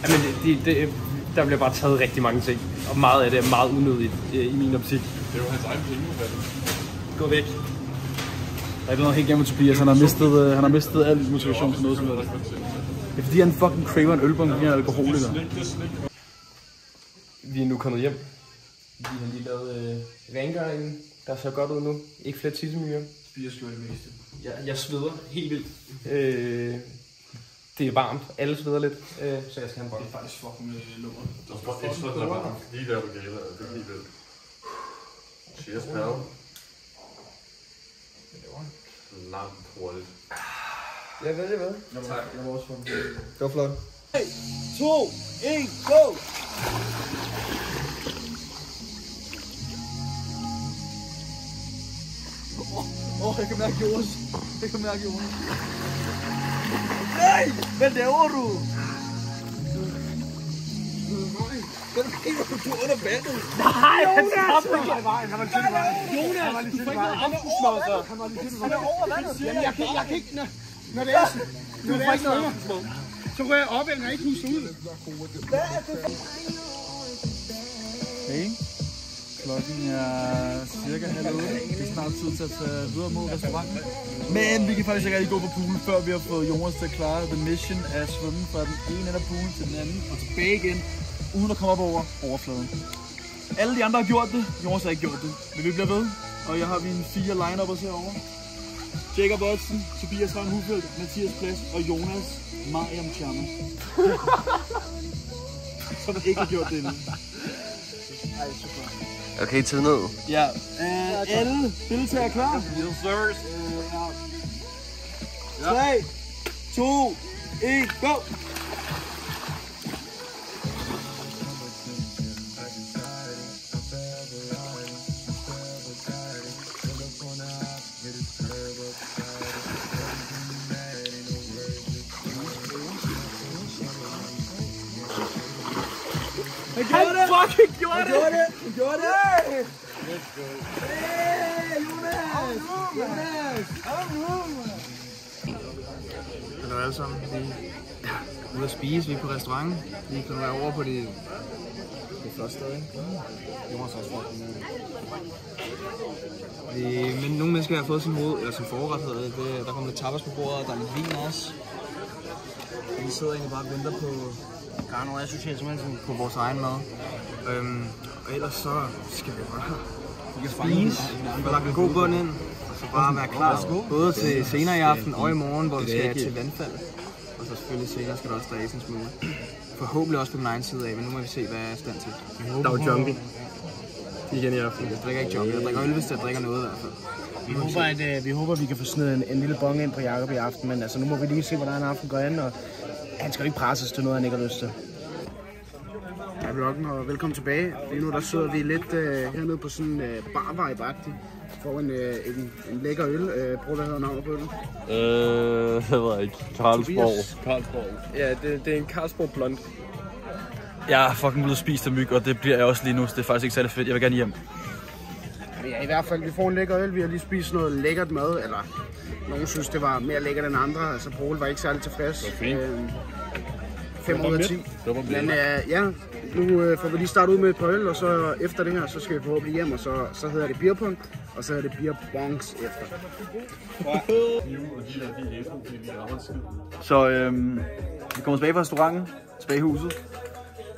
Jamen, der bliver bare taget rigtig mange ting. Og meget af det er meget unødigt i min optik. Det er jo hans egen penge, hvad det Gå væk. Der er noget helt gennem Tobias, han har mistet al motivation til noget som helst. Det er fordi han fucking craver en ølbong, fordi han er alkoholiker. Vi er nu kommet hjem. Vi har lige lavet rengøringen, der ser godt ud nu. Ikke flere tissemyrer. Tobias gjorde det meste. Jeg sveder helt vildt. Det er varmt. Alle sveder lidt, så jeg skal have en bold. Det er faktisk fucking lummer. Der er bare ekstra, der var lige der på gala, det er helt vildt. Cheers, pal. Langt hurtigt. Ja, hvad? Tak. Jeg var også fucking det var flot. 3, 2, 1, go! Jeg kan mærke Jonas. Nej! Hvad laver du? Hvad kigger du under vandet? Nej, han stopper ikke i vejen. Han var lige til vejen. Jonas, du får ikke noget aftensmad, så. Han var lige til vejen. Han er over vandet. Jamen, jeg kan ikke, når det er sådan. Du får ikke noget aftensmad. Så rører jeg op, og jeg ikke husker ud. Hvad er det? Hey. Klokken er cirka 7:30. Det er snart tid til at tage videre mod restauranten. Men vi kan faktisk ikke rigtig gå på poolen, før vi har fået Jonas til at klare the mission af svømmen fra den ene ende af poolen til den anden og tilbage igen, uden at komme op over overfladen. Alle de andre har gjort det, Jonas har ikke gjort det. Men vi bliver ved, og jeg har mine 4 line-uppers herovre. Jacob Ottsen, Tobias Højen Hufeld, Mathias Plads og Jonas Mariam Chama. Som ikke har gjort det endnu. Ej, super. Okay, tid ned. Ja, alle deltagere klar? Yes, sir. 3, 2, 1, go! Han fucking gjorde det! Du gjorde det! Let's go. Hey, Jonas! Hallo alle sammen. Vi er ude at spise, vi er på restaurant. Vi kan være over på det flotte sted, ikke? Jonas også fucking med. Men nogle mennesker har fået sin hoved, eller sin forret hedder det. Der kommer lidt tapas på bordet, og der er lidt vin også. Vi sidder egentlig bare og venter på Garno, jeg synes simpelthen på vores egen mad. Og ellers så skal vi bare spise, og lagt en god bund ind, og så bare være klar, både til senere i aften og i morgen, hvor vi skal til vandfald. Og så selvfølgelig senere skal der også drikkes en smule. Forhåbentlig også på den egen side af, men nu må vi se, hvad jeg er i stand til. Der er jo junkie. Igen i aften. Jeg drikker ikke junkie, jeg drikker øl, hvis jeg drikker noget i hvert fald. Vi håber, vi kan få sådan en lille bong ind på Jacob i aften, men altså, nu må vi lige se, hvordan aften går an, og han skal jo ikke presses til noget, han ikke har lyst til. Hej vloggen, og velkommen tilbage. Lige nu der sidder vi lidt hernede på sådan en bar-vibe-agtig. Får en lækker øl. Prøv, hvad hedder navnet på øl? Jeg ved ikke. Carlsborg. Ja, det er en Carlsborg Blond. Jeg er fucking ude at spise af myg, og det bliver jeg også lige nu, så det er faktisk ikke særlig fedt. Jeg vil gerne hjem. Ja, i hvert fald, vi får en lækker øl. Vi har lige spist noget lækkert mad, eller nogen synes, det var mere lækkert end andre. Altså, Poul var ikke særlig tilfreds. Det var fint. 5 ud af 10. Men ja, nu får vi lige starte ud med et par øl, og så efter det her, så skal vi forhåbentlig hjem, og så hedder det beerpong, og så hedder det beerbongs efter. Så vi kommer tilbage fra restauranten, tilbage i huset.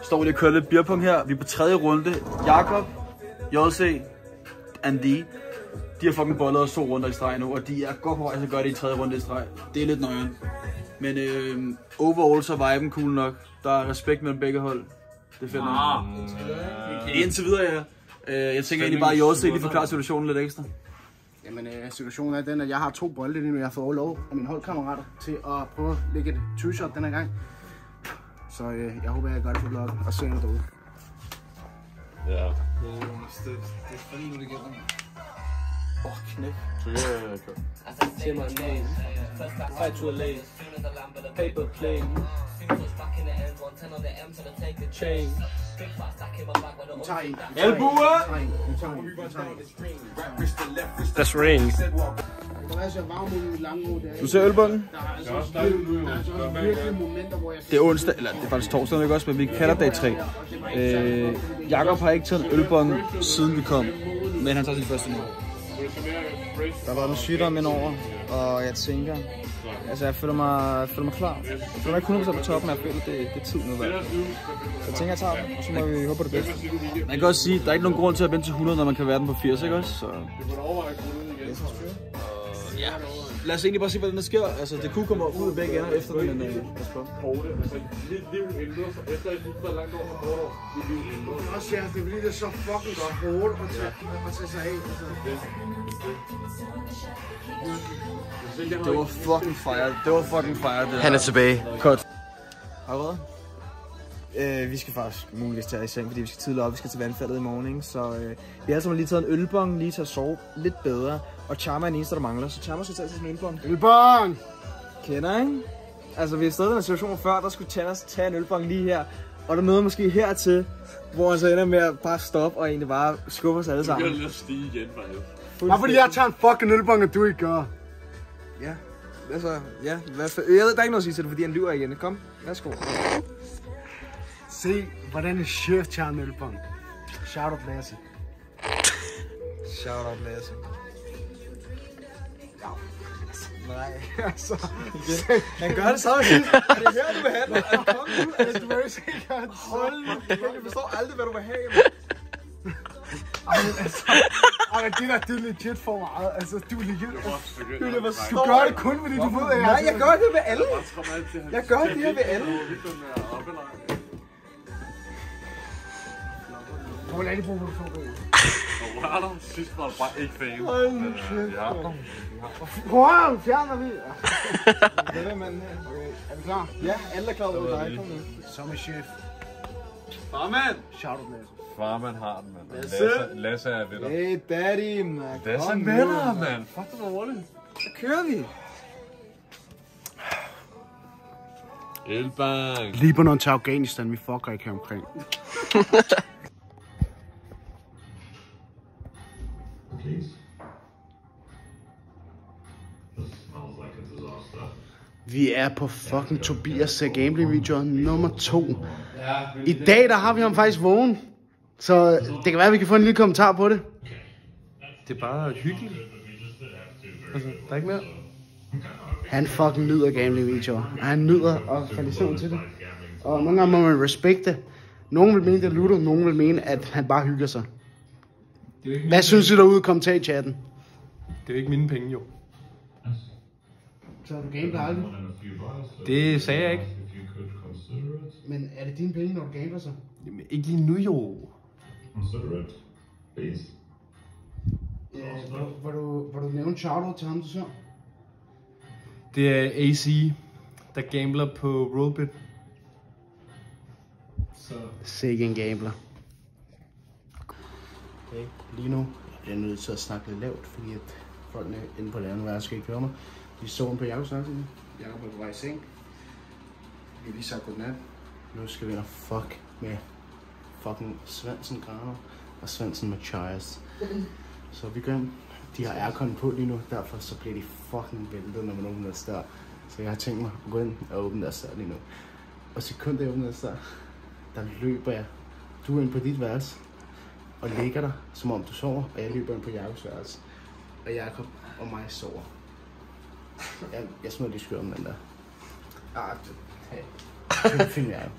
Står vi lige og kører lidt beerpong her. Vi er på 3. runde. Jakob, JC, Andy, de har fucking bollet os 2 runder i streg nu, og de er godt på vej til at gøre det i 3. runde i streg. Det er lidt nøjeren. Men overall så er viben cool nok. Der er respekt mellem begge hold. Det er fedt nok. Indtil videre, ja. Jeg tænker egentlig bare, at Jorse lige forklarer situationen lidt ekstra. Jamen, situationen er den, at jeg har 2 bolde lige nu. Jeg har fået lov af mine holdkammerater til at prøve at lægge et 2-shot den her gang. Så jeg håber, jeg gør det for vloggen og ser noget derude. Ja. Det er fandme nu, det gælder. Knæk. Så kan jeg køre. Say my name, fight to a lane, paper plane, chain. Albuer! That's rain. Du ser ølbunden? Det er onsdag, eller det er faktisk torsdag, ikke også, men vi kalder dag 3. Jakob har ikke taget en ølbong, siden vi kom, men han tager sin første nu. Der var noget sygdom ind over, og jeg tænker, altså jeg føler mig klar. Jeg føler mig ikke 100% på toppen, men jeg føler, det er tid nu. Så jeg tænker, jeg tager den, og så må vi håbe på det bedste. Man kan også sige, at der er ikke nogen grund til at vente til 100, når man kan være den på 80, ikke også? Så... Ja. Lad os egentlig bare se, hvad der sker. Altså, det kunne komme ud af begge ender efter den, men lad os prøve. Også ja, det bliver det så fucking hårdt at tage sig af. Det var fucking fire. Han er tilbage. Godt. Allerede? Vi skal faktisk muligvis tage i seng, fordi vi skal tidligere op. Vi skal til vandfaldet i morgen, ikke? Så vi har altså lige taget en ølbong, lige til at sove lidt bedre. Og Charma er den eneste, der mangler, så Charma skal tage sin ølbong. Ølbong! Kender, ikke? Altså, vi har stadig den situation før, der skulle Channas tage en ølbong lige her. Og der nåede måske hertil, hvor han så ender med at bare stoppe og egentlig bare skubbe os alle sammen. Vi kan lige stige igen, faktisk. Bare fordi jeg tager en fucking ølbong, og du ikke gør. Ja, altså, ja. Jeg ved, der er ikke noget at sige til det, fordi han lyver igen. Kom, værsgo. Se, hvordan en chef tager en ølbong. Shout out Lasse. Shout out Lasse. Nej, altså. Okay. Han gør det samme sidst. Er det her, du vil have den? Kom nu, altså, du vil jo sikkert. Hold nu, jeg forstår aldrig, hvad du vil have. Det der, det er legit for meget. Altså, du er legit. Du gør det kun, fordi du ved, at jeg... Nej, jeg gør det ved alle. Jeg gør det her ved alle. Hvor er det på, hvor du får det? Hvor er der? Sidst var det bare ikke fan. Hold nu kæft. Wow, fjerner vi. Det er manden her. Er vi klar? Ja, alle er klar over dig. Kom nu. Som er chef. Farmand! Shout out Lasse. Farmand har den, mand. Lasse er ved dig. Hey daddy, man. Lasse er med dig, mand. Fuck, det var hurtigt. Så kører vi. Ølbang. Libanon til Afghanistan, vi fucker ikke her omkring. Vi er på fucking Tobias gameplay video nummer 2. I dag der har vi ham faktisk vågen. Så det kan være, at vi kan få en lille kommentar på det. Det er bare hyggeligt. Altså, der er ikke mere. Han fucking nyder gameplay videoer. Og han nyder at falde i søvn til det. Og nogle gange må man respekte. Nogen vil mene, det er lutter. Nogen vil mene, at han bare hygger sig. Hvad synes I derude? Kommentar i chatten. Det er jo ikke mine penge, jo. Så har du gameplay aldrig? Det sagde jeg ikke. Men er det dine penge, når du gambler så? Jamen, ikke lige nu, jo. Hvor du nævnte shoutout til ham, du så? Det er AC, der gambler på Rollbit. Så... Sikke en gambler. Okay, lige nu er jeg nødt til at snakke lidt lavt, fordi at folkene inde på lærerne skal ikke høre mig. Vi så på Jakobs samtidig. Jakob er på vej i seng. Vi har lige sagt godnat. Nu skal vi ind og fuck med fucking Svendsen Graner og Svendsen Mathias. Så vi gør. De har aircon på lige nu, derfor så bliver de fucking væltet, når man åbner deres dør. Så jeg har tænkt mig at gå ind og åbne deres dør lige nu. Og sekundet jeg åbner deres dør, der løber jeg. Du er ind på dit værelse og ligger der, som om du sover, og jeg løber ind på Jakobs værelse. Og Jakob og mig sover. Jeg smider lige skør om den der. Det finder jeg jo.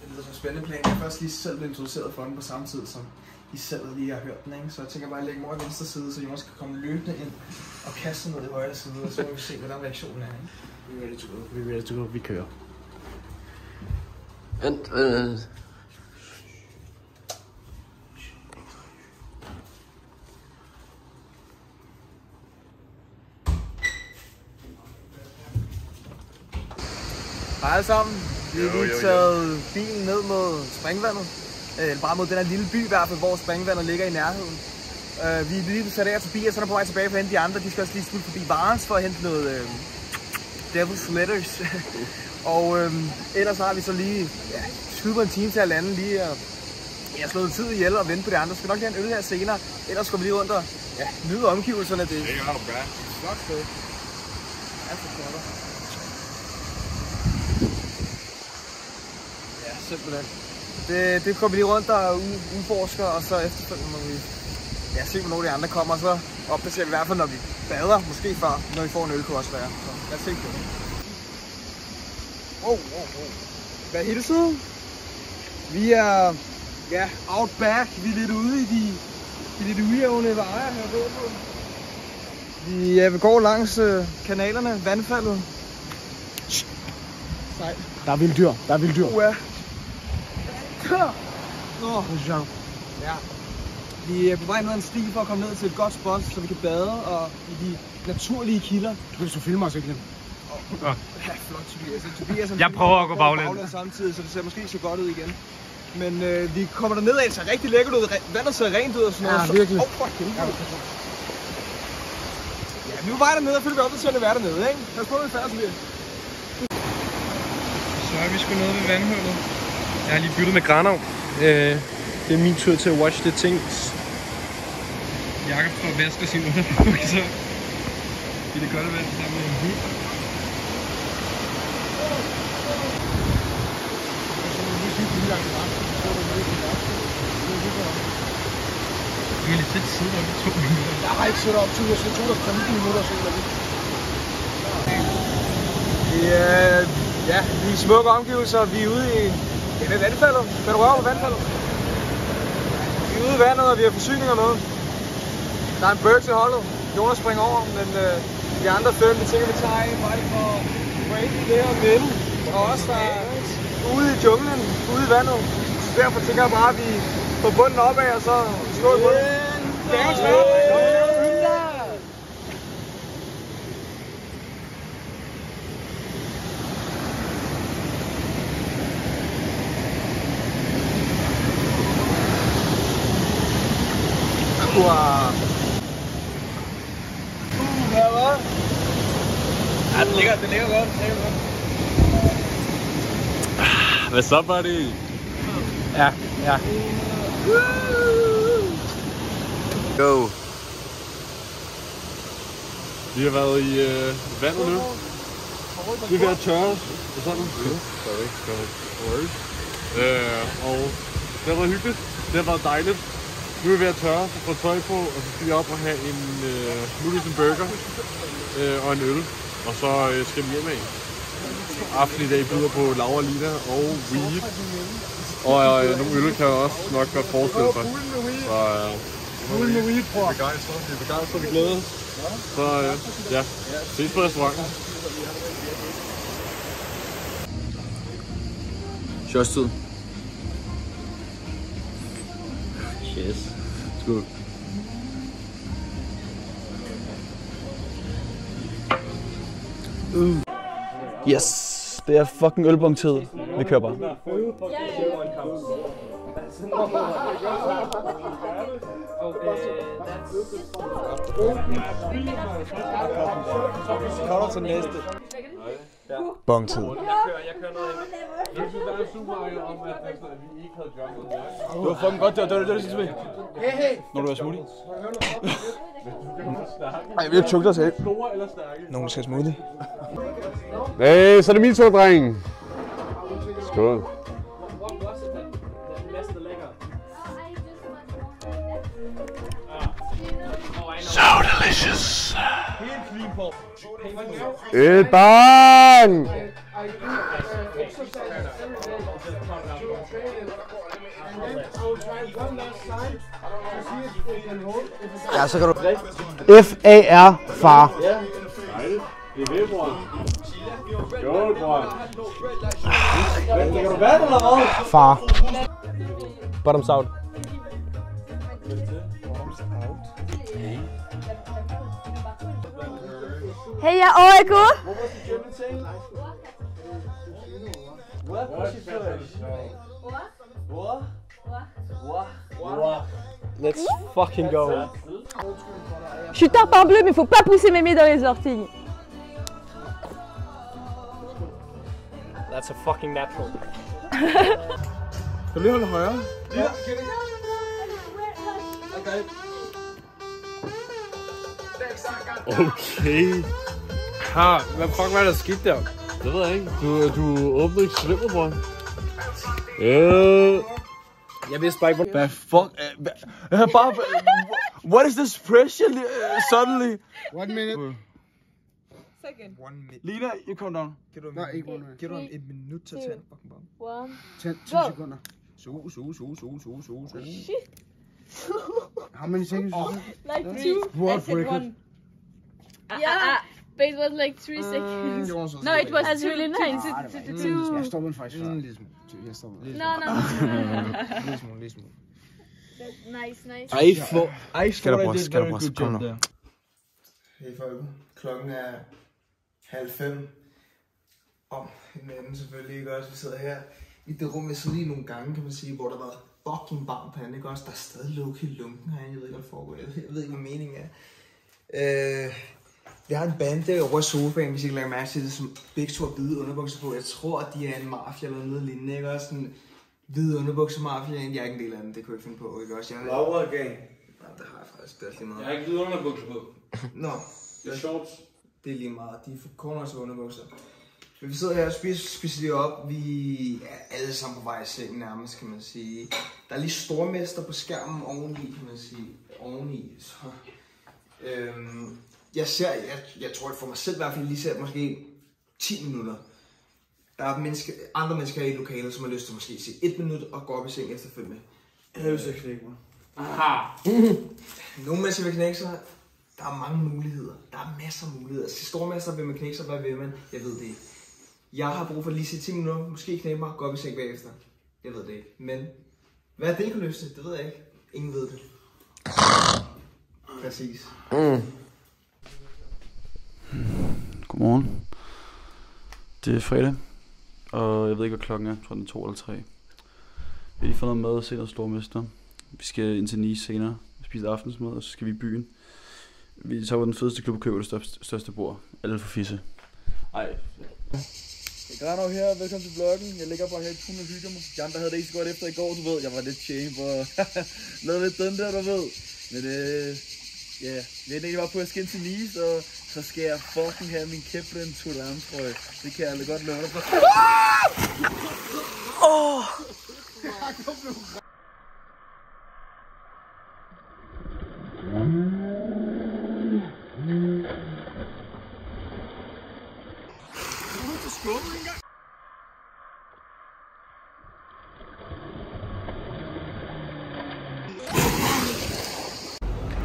Det lyder som en spændende plan. Jeg har først lige selv blevet introduceret for den på samme tid, som I selv lige har hørt den, ikke? Så jeg tænker bare at lægge mor i venstre side, så Jonas kan komme løbende ind og kaste ned i højre side, og så må vi se, hvordan reaktionen er, ikke? Vi er ready to go. Vi er ready to go. Vi kører. Vent. Hej alle sammen. Vi har lige taget bilen ned mod springvandet. Eller bare mod den her lille by i hvert fald, hvor springvandet ligger i nærheden. Vi er lige sat af forbi, og så er der på vej tilbage for at hente de andre. De skal også lige smutte forbi Varens for at hente noget Devil's Letters. Og ellers har vi så lige skyde på en time til at lande lige og slå noget tid ihjel og vente på de andre. Så skal nok have en øl her senere. Ellers går vi lige rundt og nyde omgivelserne. Det er et flot sted. Ja, simpelthen. Det går vi lige rundt og udforsker, og så efterfølgende må vi se, hvornår de andre kommer. Og så opdaterer vi i hvert fald, når vi bader. Måske før, når vi får en øl, kunne også være. Så lad os se det. Hvad hilset? Vi er out back. Vi er lidt ude i de lidt ujævne veje her på. Vi går langs kanalerne, vandfaldet. Nej. Der er vilddyr. Der er vilddyr. Ja. Vi er på vej ned ad en sti for at komme ned til et godt spot, så vi kan bade og i de naturlige kilder. Du kan filme os ikke. Ja, flot Tobias. Jeg prøver at gå baglæns samtidig, så det ser måske ikke så godt ud igen. Men vi kommer derned af, det ser rigtig lækkert ud. Vandet ser rent ud og sådan noget. Ja, virkelig. Ja, vi er på vej dernede og følger vi op til at være dernede, ikke? Lad os prøve at færdes lidt. Så er vi sgu nede ved vandhullet. Jeg har lige byttet med Granov. Det er min tur til at watch the things. Jakob står og vasker sin underbukser i det kolde vand sammen med en hund. Du kan lige sætte siden op i 2 minutter. Jeg har ikke siddet op til, jeg sidder 2 minutter, så eller Ja, vi er i smukke omgivelser. Vi er ude i vandfaldet. Kan du røre på vandfaldet? Vi er ude i vandet, og vi har forsyninger med. Der er en bird til holdet. Jonas springer over, men de andre fem, vi tænker, vi tager en vej for break i det her vinde. Og også der er ude i junglen, ude i vandet. Så derfor tænker jeg bare, at vi får bunden opad, og så skål på den. Ja, den ligger godt. Hvad så, buddy? Ja. Go. Vi har været i vandet nu. Vi er ved at tørre os og sådan. Og det har været hyggeligt. Det har været dejligt. Nu er vi ved at tørre, så få tøj på, og så skal vi op og have en noodles and burger og en øl. Og så skal vi hjem af. Aften i dag byder på Laura Lina og weed. Og nogle øl kan jeg også nok godt forestille sig. Så med weed, bror. Vi er begejstrede, vi glæder os. Så ja, ses på restauranten. Shots-tid. Yes. Skål. Yes, det er fucking ølbongtid. Vi kører bare. Kommer til næste. Bongtid. Jeg kører noget af. Jeg synes, der er super om, at vi ikke havde gjort noget. Det var fucking godt, det var det sidste ved. Når du er smoothie. Ej, vi har tjukket os af. Nogen skal smoothie. Hey, så er det min tur, dreng. Skål. So delicious. Et bang! Ja, så kan du... F-A-R, far. Det er ved, bror. Skål, bror. Kan du vand eller hvad? Far. Bottoms out. Heja AIK! Let's fucking go. Je suis tarpin bleu, mais faut pas pousser mémé dans les orties. That's a fucking natural. Kan du lige holde højere? Ja. Okay. Hvad fuck var der skidt der? Det ved jeg ikke. Du åbnede ikke slimmet, bror. Jeg vidste bare ikke, hvor... Hvad fuck? Bare... What is this pressure suddenly? 1 minute. Second. 1 minute. Lina, you come down. Nej, ikke 1 minute. Giv du et minut til at tage en fucking bombe. 10 sekunder. So. Shit. How many seconds? Like 2. I said 1. Yeah, but it was like 3 seconds. No, it was really nice. Jeg stopper faktisk før. Jeg stopper. Lidt smule. Nice. Skal der brøst, kom nu. Hey folk, klokken er 4:30. Om en anden selvfølgelig, ikke også? Vi sidder her i det rum, jeg sidder lige nogle gange, kan man sige, hvor der var fucking varmt herinde, ikke også? Der er stadig lukket i lunken herinde, jeg ved ikke, hvad der foregår. Jeg ved ikke, hvad meningen er. Vi har en bande over i sofaen, hvis I kan lægge mærke til det, som begge to har hvide underbukser på. Jeg tror, at de er en mafia eller noget lignende, ikke også? En hvide underbukser mafia, jeg er ikke en del af den, det kunne jeg finde på, ikke også? Laura gang. Nej, det har jeg faktisk, det er lige meget. Jeg har ikke hvide underbukser på. Nå. Det er shorts. Det er lige meget, de er for corners underbukser. Men vi sidder her og spiser lige op. Vi er alle sammen på vej i seng nærmest, kan man sige. Der er lige stormester på skærmen oveni, kan man sige. Oveni, så... Jeg tror, at for mig selv i hvert fald lige ser måske 10 minutter. Der er andre mennesker i lokalet, som har lyst til måske se 1 minut og gå op i seng efterfølgende. Jeg vil så knække mig. Aha! Nogle mennesker vil knække sig. Der er mange muligheder. Der er masser af muligheder. Til stormester vil man knække sig, hvad vil man? Jeg ved det ikke. Jeg har brug for lige se 10 minutter, måske knække mig, gå op i seng bagefter. Jeg ved det ikke. Men hvad er det, kunne lyst til? Det ved jeg ikke. Ingen ved det. Præcis. Godmorgen. Det er fredag, og jeg ved ikke, hvad klokken er. Jeg tror, den er 2 eller 3. Vi har lige fået noget mad og set noget stormester. Vi skal ind til Nice senere og spise aftensmad, og så skal vi i byen. Vi tager på den fedeste klub og køber det største bord. Alle for fisse. Ej. Granov her, velkommen til vloggen. Jeg ligger bare her i poolen og hygger mig. De andre havde det ikke så godt efter i går, du ved. Jeg var lidt champ og lavede lidt den der, du ved. Men ja, vi er egentlig bare på at skal ind til Nice, og så skal jeg fucking have min Kepler Turan-trøje. Det kan jeg aldrig godt love dig for.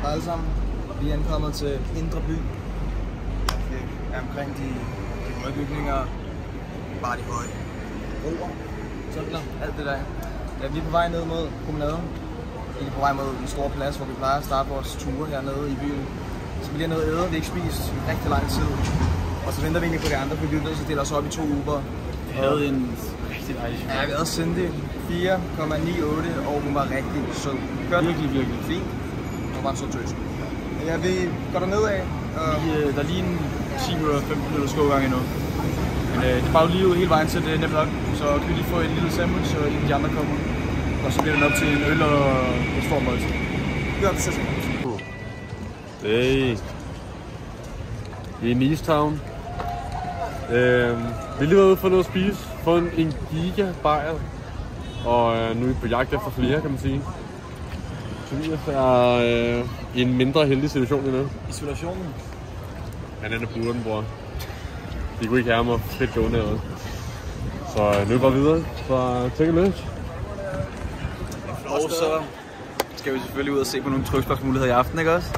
Alle sammen, vi er ankommet til Indre By. Vi er omkring de høje bygninger, bare de høje broer, tunneler, alt det der. Ja, vi er på vej ned mod promenaden. Vi er på vej mod den store plads, hvor vi plejer at starte vores ture hernede i byen. Så vi er nede og æder, vi har ikke spist rigtig lang tid. Og så venter vi egentlig på de andre, for vi er nødt til at dele os op i 2 uber. Vi havde en rigtig dejlig chauffør. Ja, vi havde Cindy 4,98, og hun var rigtig sød. Virkelig fint. Hun var en sød tøs. Ja, vi går derned af. Der er lige en 10 minutter, 15 minutter skogang endnu. Men det er bare lige ud hele vejen til det nemt nok. Så kan vi lige få et lille sandwich, og de andre kommer. Og så bliver det op til en øl og et stort måltid. Ja, det ser sådan. Hey. Vi er i Nice Town. Vi har lige været ude for noget at spise. Fået en giga bajer. Og nu er vi på jagt efter flere, kan man sige. Tobias er i en mindre heldig situation endnu. Isolationen? Han er burden, bror. De kunne ikke have mig fedt gående herude. Så nu er vi bare videre. Så take a look. Og så skal vi selvfølgelig ud og se på nogle trykspørgsmålmuligheder i aften, ikke også?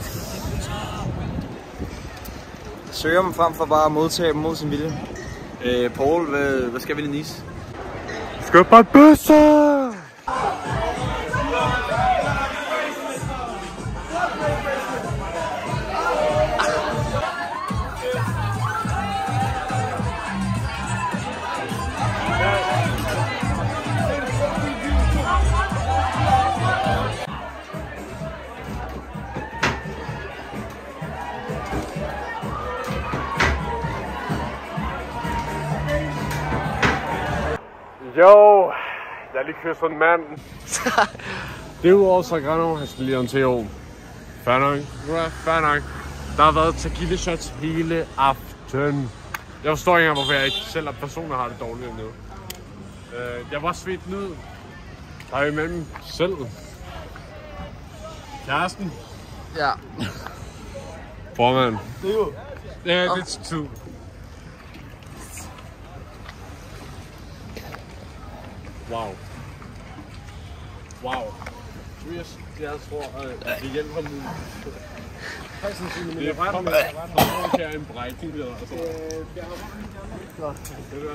Søger dem frem for bare at modtage dem mod sin vilje. Paul, hvad skal vi i Nice? Skal bare bøsser! Lad lige kysse en mand. Derudover så Grano, han skal lige en TO. Fair nok. Fair nok. Der har været tequila shots hele aften. Jeg forstår ikke engang, hvorfor jeg ikke selv personer har det dårligt endnu. Jeg var svedt ned. Der er imellem selv. Kæresten. Ja. Formand. Det er jo. Ja, det er 2. Wow. Wow. Tobias, jeg tror, at det hjælper nu. Det er ret med, at jeg en brækning der. Det bliver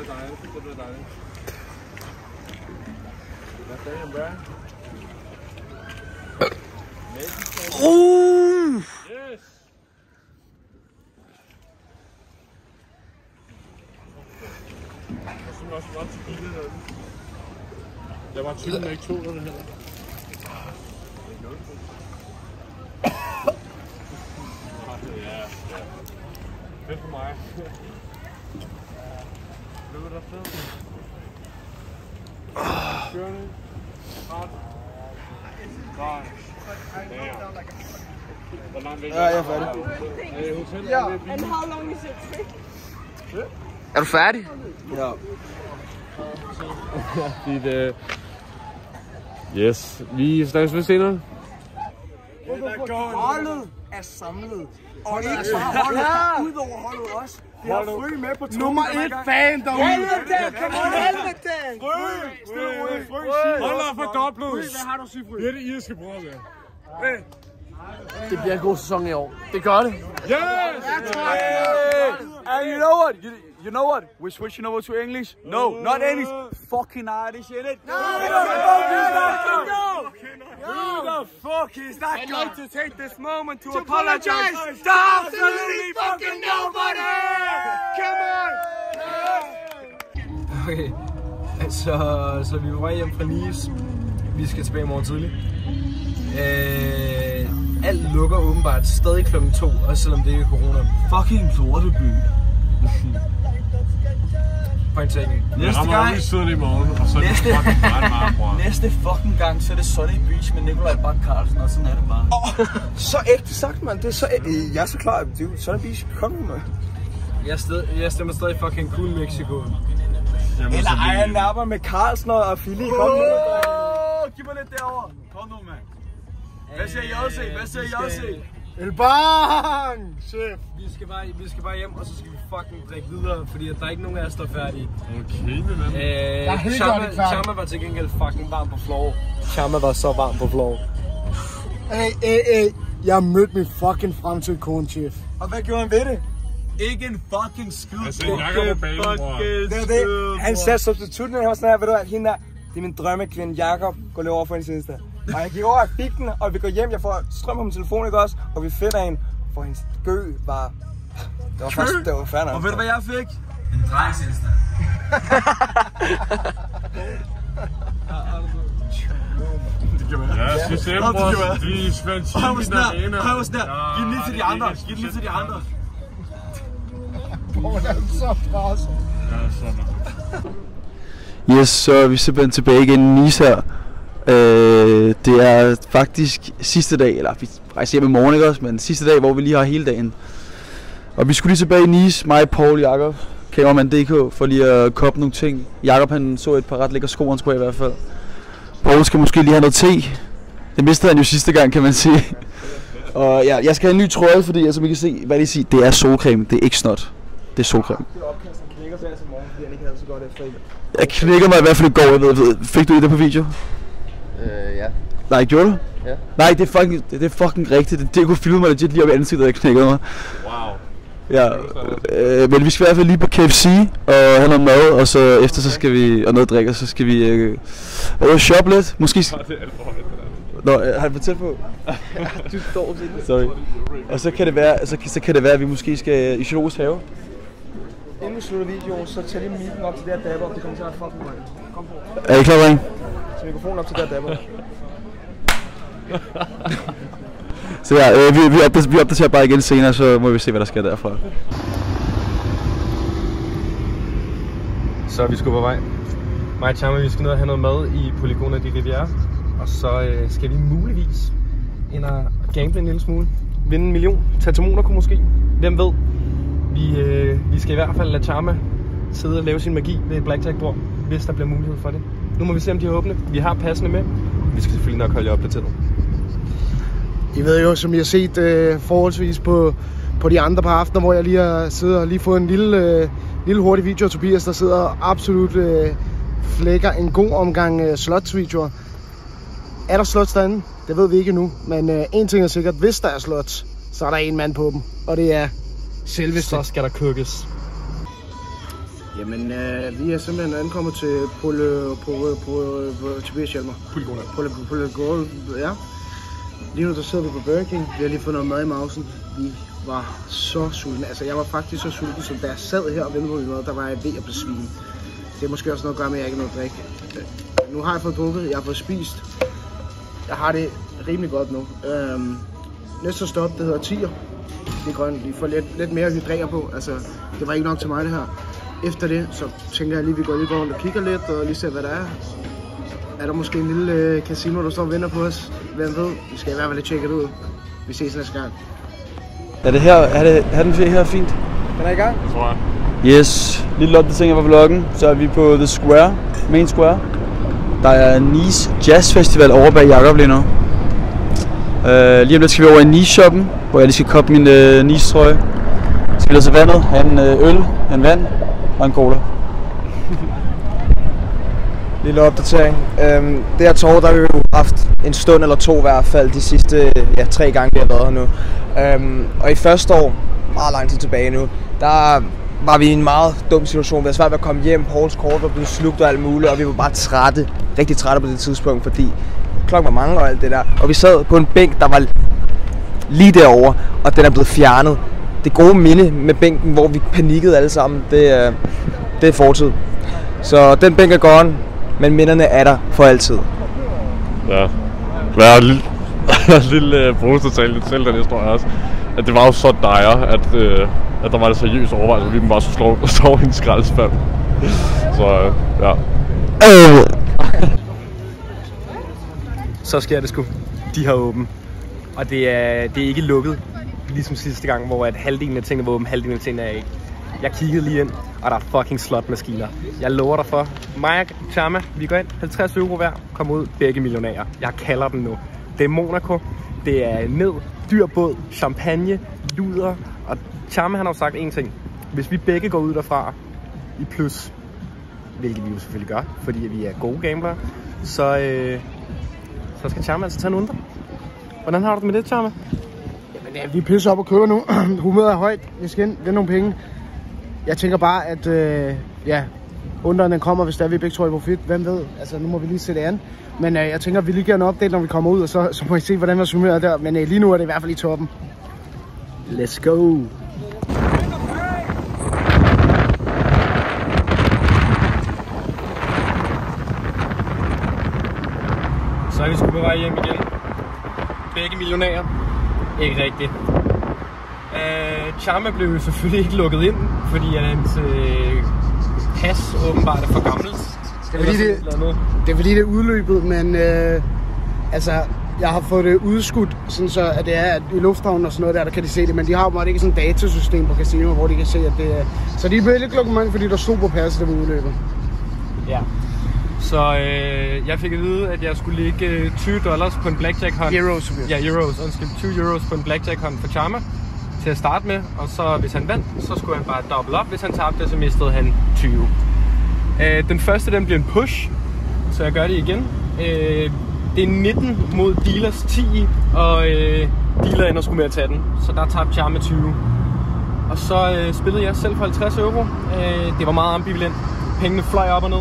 dejligt. Det bliver dejligt. Hvad fanden, bro? Yes! Jeg synes også, det var til bilen derinde. Jeg var typen, jeg ikke tog det her. Ja. Fedt for mig. Hvad vil der fede? Kørende. Hard. Klar. Hvor langt væk? Ja, jeg er færdig. Ja. And how long is it? Er du færdig? Ja. Yes, vi snakkes ved senere. Holdet er samlet. Og ikke bare holdet, ud over holdet også. Vi har Fry med på Nummer 1 fan derude. Helvede, kom on, helvede! Hold da for dobblet. Hvad har du at sige, Fry? Det er det irske brød, med. Det bliver en god sæson i år. Det gør det. Yes! And you know what? You know what? We're switching over to English. No, not English. Fucking Irish in it. No! Who the fuck is that guy? I'd like to take this moment to apologize to absolutely fucking nobody! Come on! Okay, så vi er på vej hjem fra Nice. Vi skal tilbage i morgen tidlig. Alt lukker åbenbart stadig kl. 2, også selvom det ikke er corona. Fucking lorteby. Point taken. Næste gang i morgen, og så er det fucking meget bror. Næste fucking gang, så er det Sunny Beach med Nikolaj Bak Carlsen, og sådan er det bare. Så ægte sagt, mand. Det er så jeg er så klar. Dude, Sunny Beach, kom nu, mand. Jeg stemmer stadig fucking cool Mexico. Eller jeg napper med Carlsen og Philly. Kom nu. Giv mig lidt derovre. Kom nu, mand. Hvad siger JC? Hvad siger JC? El bang! Chef! Vi skal bare hjem, og så skal vi fucking drikke videre, fordi der er ikke nogen af os, der er færdige. Okay, men Chama var til gengæld fucking varm på floor. Chama var så varm på floor. Hey. Jeg har mødt min fucking fremtidige kone, chef. Og hvad gjorde han ved det? Ikke en fucking skid. Altså, Jakob på banen, bror. Det er det. Han satte substitutten, og han var sådan her, ved du hvad, hende der, det er min drømmekvinde, Jakob, går lige over for hendes Insta. Og jeg gik over og fik den, og vi går hjem, jeg får strøm på min telefon, ikke også? Og vi finder en, for hendes gø var... Det var først, det var færdigt. Og ved du hvad jeg fik? En drengs Insta. Ja, skal se, bror. De er spændt i den arena. Og han var sådan der, giv den lige til de andre, giv den lige til de andre. Hvor er det så presset. Ja, sådan. Yes, så er vi simpelthen tilbage igen i Nice her. Det er faktisk sidste dag, eller vi rejser hjem i morgen, ikke også, men sidste dag, hvor vi lige har hele dagen. Og vi skulle lige tilbage i Nice, mig, Paul, Jakob, Cameraman.dk, for lige at koppe nogle ting. Jakob han så et par ret lækre sko, han skulle i hvert fald. Paul skal måske lige have noget te. Det mistede han jo sidste gang, kan man sige. Og ja, jeg skal have en ny trøje, fordi som I kan se, hvad de siger, det er solcreme, det er ikke snot. Det er solcreme. Jeg knækker mig i hvert fald i går, jeg ved. Fik du det på video? Ja. Nej, gjorde du? Ja. Nej, det er fucking rigtigt. Det kunne filme mig legit lige op i ansigtet, jeg knækkede mig. Wow. Ja, men vi skal i hvert fald lige på KFC og have noget mad, og så efter så skal vi, og noget drik, og så skal vi shoppe lidt. Måske... Nå, har jeg fortalt på? Du står til det. Sorry. Og så kan det være, at vi måske skal i Zoologisk Have. Inden vi slutter videoen, så tag lige mikken op til det her dabber, det kommer til at være fucking meget. Kom på. Er I klar, dreng? Så mikrofonen op til det her dabber. Så ja, vi opdaterer bare igen senere, så må vi se, hvad der sker derfra. Så er vi sgu på vej. Mig og Chama, vi skal ned og have noget mad i Polygon de Riviera. Og så skal vi muligvis ind og gamble en lille smule. Vinde 1 million. Tage til Monaco måske. Hvem ved? Vi skal i hvert fald lade Chama sidde og lave sin magi ved et blackjack-bord, hvis der bliver mulighed for det. Nu må vi se, om de er åbne. Vi har passende med. Vi skal selvfølgelig nok holde jer opdateret. I ved jo, som I har set forholdsvis på de andre par aftener, hvor jeg lige har siddet og lige fået en lille hurtig video af Tobias, der sidder og absolut flækker en god omgang slotsvideoer. Er der slots derinde? Det ved vi ikke endnu, men en ting er sikkert, hvis der er slots, så er der en mand på dem, og det er selveste. Så skal der kukkes. Jamen, vi er simpelthen ankommet til Tobias Hjalmar. Polygon, ja. Lige nu der sidder vi på Burger King. Vi har lige fået noget mad i mausen. Vi var så sultne. Altså, jeg var faktisk så sulten, som da jeg sad her og ventede på min mad, der var jeg ved at besvime. Det er måske også noget at gøre med, at jeg ikke har noget drik. Nu har jeg fået drukket, jeg har fået spist. Jeg har det rimelig godt nu. Næste stop, det hedder Tiger. Det er grønt. Vi får lidt mere hydrer på. Altså, det var ikke nok til mig det her. Efter det, så tænker jeg lige, at vi går lige rundt og kigger lidt og lige ser, hvad der er. Er der måske en lille casino, der står og venter på os? Hvem ved? Vi skal i hvert fald lige tjekke det ud. Vi ses næste gang. Er det her? Er den her fint? Den er i gang? Tror jeg. Yes. Lille opdatering fra vloggen. Så er vi på The Square. Main Square. Der er Nice Jazz Festival over bag Jakob lige nu. Lige om lidt skal vi over i Nice-shoppen, hvor jeg lige skal koppe min Nice-trøje. Så skal vi til vandet, have en øl, en vand og en cola. Lille opdatering. Det her tog, der har vi jo haft en stund eller to i hvert fald de sidste 3 gange, vi har været her nu. Og i første år, meget lang tid tilbage nu, der var vi i en meget dum situation. Vi havde svært ved at komme hjem, Pauls kort var blevet slugt og alt muligt, og vi var bare trætte, rigtig trætte på det tidspunkt, fordi klokken var mange og alt det der. Og vi sad på en bænk, der var lige derovre, og den er blevet fjernet. Det gode minde med bænken, hvor vi panikkede alle sammen, det er fortid. Så den bænk er gone, men minderne er der for altid. Ja. Jeg har en lille brugsdetalje til den historie også. At det var jo så dire, at der var det seriøst overvejelse, at vi bare så slå i en skraldespand. Så ja. Så sker det sgu. De har åben. Og det er ikke lukket, ligesom sidste gang, hvor at halvdelen af tingene var åben, halvdelen af tingene er ikke. Jeg kiggede lige ind, og der er fucking slotmaskiner. Jeg lover dig for. Mig og Chama, vi går ind, 50 euro hver, kommer ud, begge millionærer. Jeg kalder dem nu. Det er Monaco, det er ned, dyr båd, champagne, luder. Og Chama han har jo sagt én ting. Hvis vi begge går ud derfra i plus, hvilket vi jo selvfølgelig gør, fordi vi er gode gamblere, så skal Chama altså tage en under. Hvordan har du det med det, Chama? Jamen ja, vi er pisse op og køber nu. Humøret er højt. Vi skal ind, vinde nogle penge. Jeg tænker bare, at underen den kommer, hvis der er vi begge tror i profit. Hvem ved? Altså, nu må vi lige se det an. Men jeg tænker, at vi lige giver en update, når vi kommer ud, og så må I se, hvordan vores humør er der. Men lige nu er det i hvert fald i toppen. Let's go! Så er vi sgu på vej hjem igen. Begge millionærer. Ikke rigtigt. Chama blev selvfølgelig ikke lukket ind, fordi hans pas åbenbart er for gammelt. Det er fordi det er udløbet, men altså jeg har fået det udskudt, sådan så at det er at i lufthavnen og sådan noget der kan de se det, men de har jo ikke sådan et datasystem på casino, hvor de kan se at det er. Så de er blevet lidt lukket mange, fordi der stod på passet, der var udløbet. Ja. Så jeg fik at vide, at jeg skulle lægge $20 på en blackjack-hånd. Euros. Ja, euros. Undskyld. 20 euros på en blackjack-hånd for Chama til at starte med. Og så hvis han vandt, så skulle han bare double op. Hvis han tabte, så mistede han 20. Den første, den bliver en push. Så jeg gør det igen. Det er 19 mod dealers 10. Og dealer ender sgu med at tage den. Så der tabte Chama 20. Og så spillede jeg selv for 50 euro. Det var meget ambivalent. Pengene fløj op og ned.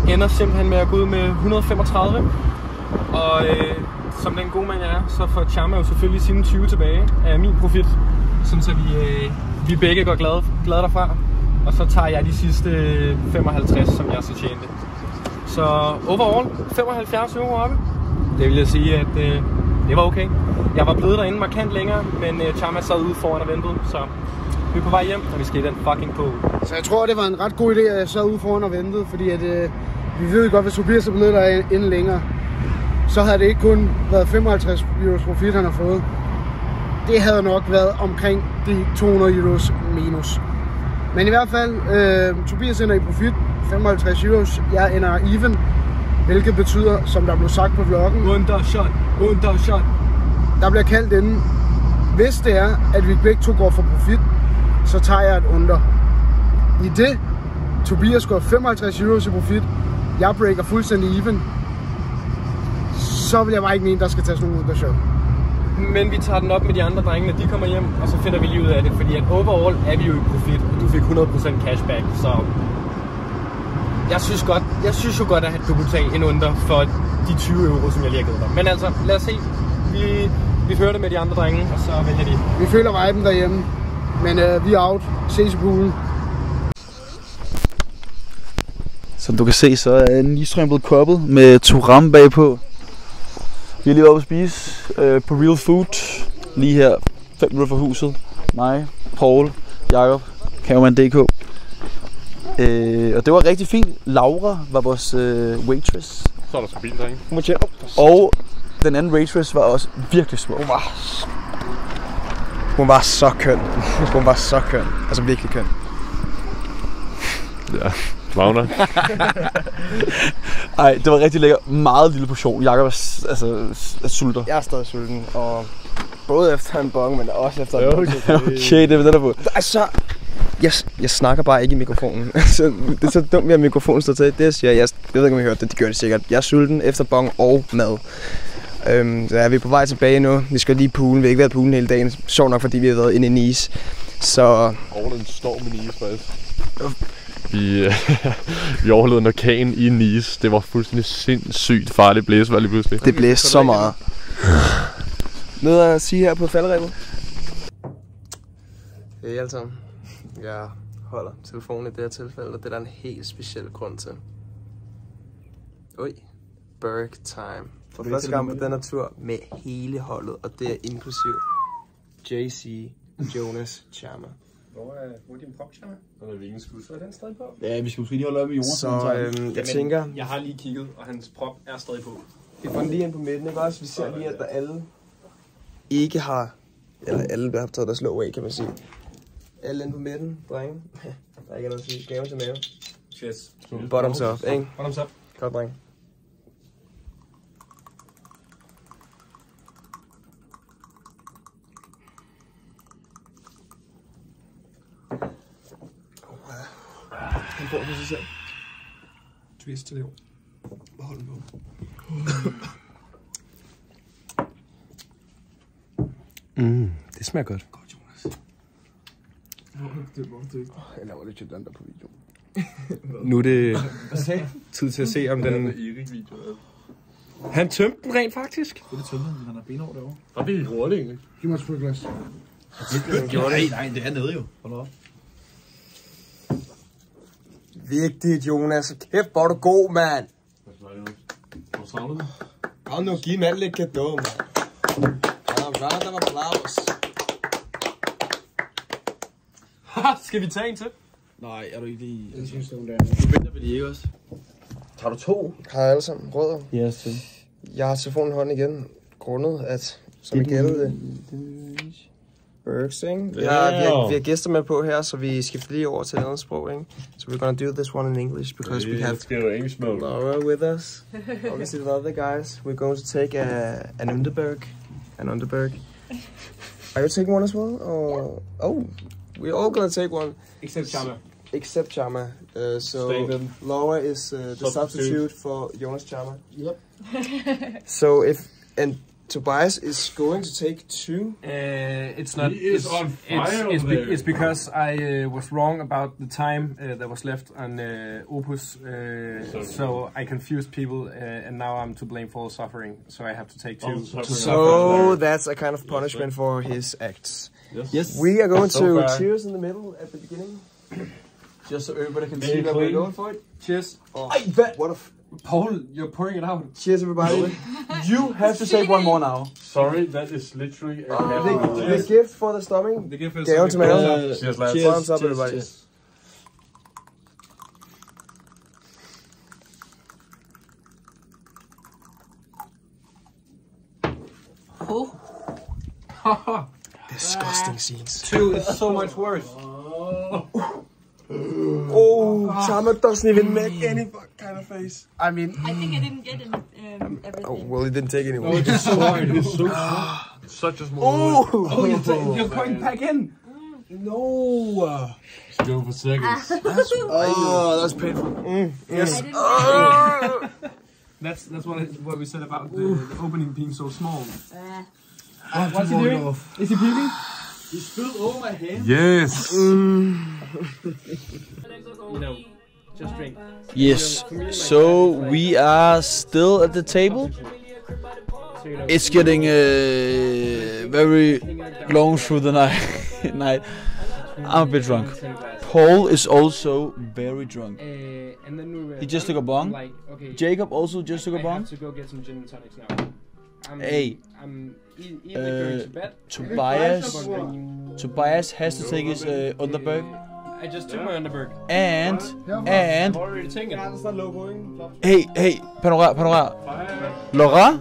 Ender simpelthen med at gå ud med 135. Og som den gode mand jeg er, så får Chama jo selvfølgelig sine 20 tilbage af min profit. Sådan så vi begge går glade derfra. Og så tager jeg de sidste 55, som jeg så tjente. Så overall 75 euro oppe. Det vil jeg sige, at det var okay. Jeg var blevet derinde markant længere, men Chama sad ude foran og ventede. Så Vi er på vej hjem, og vi skal i den fucking pool. Så jeg tror, det var en ret god idé, at jeg sad ude foran og ventede, fordi at, vi ved godt, hvis Tobias er blevet der inden længere, så havde det ikke kun været 55 euros profit, han har fået. Det havde nok været omkring de 200 euros minus. Men i hvert fald, Tobias ender i profit, 55 euros. Jeg ender even, hvilket betyder, som der blev sagt på vloggen, undershot. Der bliver kaldt inden. Hvis det er, at vi begge to går for profit, så tager jeg et under. I det, Tobias går 55 euros i profit, jeg breaker fuldstændig even, så vil jeg bare ikke mene, der skal tages nogen ud af shot. Men vi tager den op med de andre drenge, når de kommer hjem, og så finder vi lige ud af det, fordi at overall er vi jo i profit, og du fik 100% cashback, så jeg synes jo godt, at du kunne tage en under for de 20 euro, som jeg lige har givet dig. Men altså, lad os se. Vi fører det med de andre drenge, og så vælger de. Vi føler viben derhjemme, men vi er out. Ses i poolen. Som du kan se, så er Nystrøm blevet koppet med Turam bagpå. Vi er lige oppe at spise på Real Food, lige her 5 minutter fra huset. Mig, Paul, Jakob, Cameraman.dk. Og det var rigtig fint. Laura var vores waitress. Så er der så bil, drenge. Og den anden waitress var også virkelig smuk. Hun var så køn. Hun var så køn. Altså virkelig køn. Ja, Wagner. Ej, det var rigtig lækker. Meget lille portion. Jakob er sulter. Jeg er stadig sulten, og både efter en bong, men også efter en bong. Okay, det er den der på. Altså, jeg snakker bare ikke i mikrofonen. Det er så dumt, at mikrofonen står til. Det siger jeg ved ikke, om I hørte det. De gør det sikkert. Jeg er sulten efter bong og mad. Så er vi på vej tilbage nu. Vi skal lige i poolen. Vi har ikke været i poolen hele dagen. Sjovt nok, fordi vi har været inde i Nice. Så... Overlevede en storm i Nice, faktisk. Vi overlevede en orkan i Nice. Det var fuldstændig sindssygt farligt blæsevejr lige pludselig. Det blæste så meget. Noget at sige her på falderæbet? Hey alle sammen. Jeg holder telefonen i det her tilfælde, og det er der en helt speciel grund til. Oj. Berg time. For første gang på den her tur med hele holdet, og det er inklusiv JC, Jonas, Chama. Hvor er din prop, Chama? Den er vingeskud. Så er den stadig på? Ja, vi skal måske lige holde op i jorden. Så jeg tænker... Jeg har lige kigget, og hans prop er stadig på. Vi får den lige ind på midten, ikke også? Vi ser lige, at der alle ikke har... Eller alle har taget deres låg af, kan man sige. Alle ind på midten, drenge. Der er ikke noget at sige. Gave til mave. Cheers. Bottoms up, ikke? Bottoms up. Godt, drenge. Han får på sig selv. Twist til det. Behold den på. Det smager godt. Godt, Jonas. Jeg laver lidt den der på video. Nu er det tid til at se, om den... Han tømte den rent faktisk. Det er tømte, men han har benår derovre. Der er vi hurtigt egentlig. Giv mig et spil glas. Nej, det er nede jo. Hold op. Vigtigt, Jonas. Kæft, hvor er du god, mand. Hvor savner du? Kom nu, giv mand lidt cadeau, mand. Round of applause. Skal vi tage en til? Nej, er du ikke i... Jeg synes, det er Nu venter vi de ikke også. Tager du 2? Har jeg alle sammen rødder? Ja, så. Jeg har telefonen i hånden igen, grundet at, som I gættede det, Bergs, ikke? Vi har gæster med på her, så vi skifter lige over til et andet sprog, ikke? So we're gonna do this one in English, because we have Laura with us. Obviously the other guys. We're going to take an Underberg. Are you taking one as well? Or... Oh, we're all gonna take one. Except Chama. Except Chama. So Laura is the substitute for Jonas Chama. Yep. So and Tobias is going to take 2. It's not. He is on fire it's because I was wrong about the time that was left on Opus, so I confused people, and now I'm to blame for suffering. So I have to take 2. So that's a kind of punishment for his acts. Yes. We are going to cheers in the middle at the beginning, just so everybody can see that we're going for it. Cheers. Oh, what a Paul, you're pouring it out. Cheers, everybody. You have to say one more now. Sorry, that is literally a the gift for the stomach. The gift is Gaven til maven. Cheers, lads. Thumbs up, everybody. Disgusting scenes. 2 is so much worse. Oh, Chama doesn't even make any kind of face. I mean, I think I didn't get everything. oh well, he didn't take any. Oh, it's so hard. It's so It's such a small. Oh, you're going back in. No. Go for seconds. Oh, that's painful. Yes. That's what we said about the opening being so small. What's he doing? Is he peeling? He spilled over my hand. Yes. You know, just drink. Yes. So we are still at the table. It's getting very long through the night. I'm a bit drunk. Paul is also very drunk. And then He just took a bong. like, okay, Jacob also just took a I bong. have to go get some gin and tonics now. Hey. I'm either going to bed. Tobias has to take his Underberg. I just took my Underberg. And I've already taken it. hey, Panora. Laura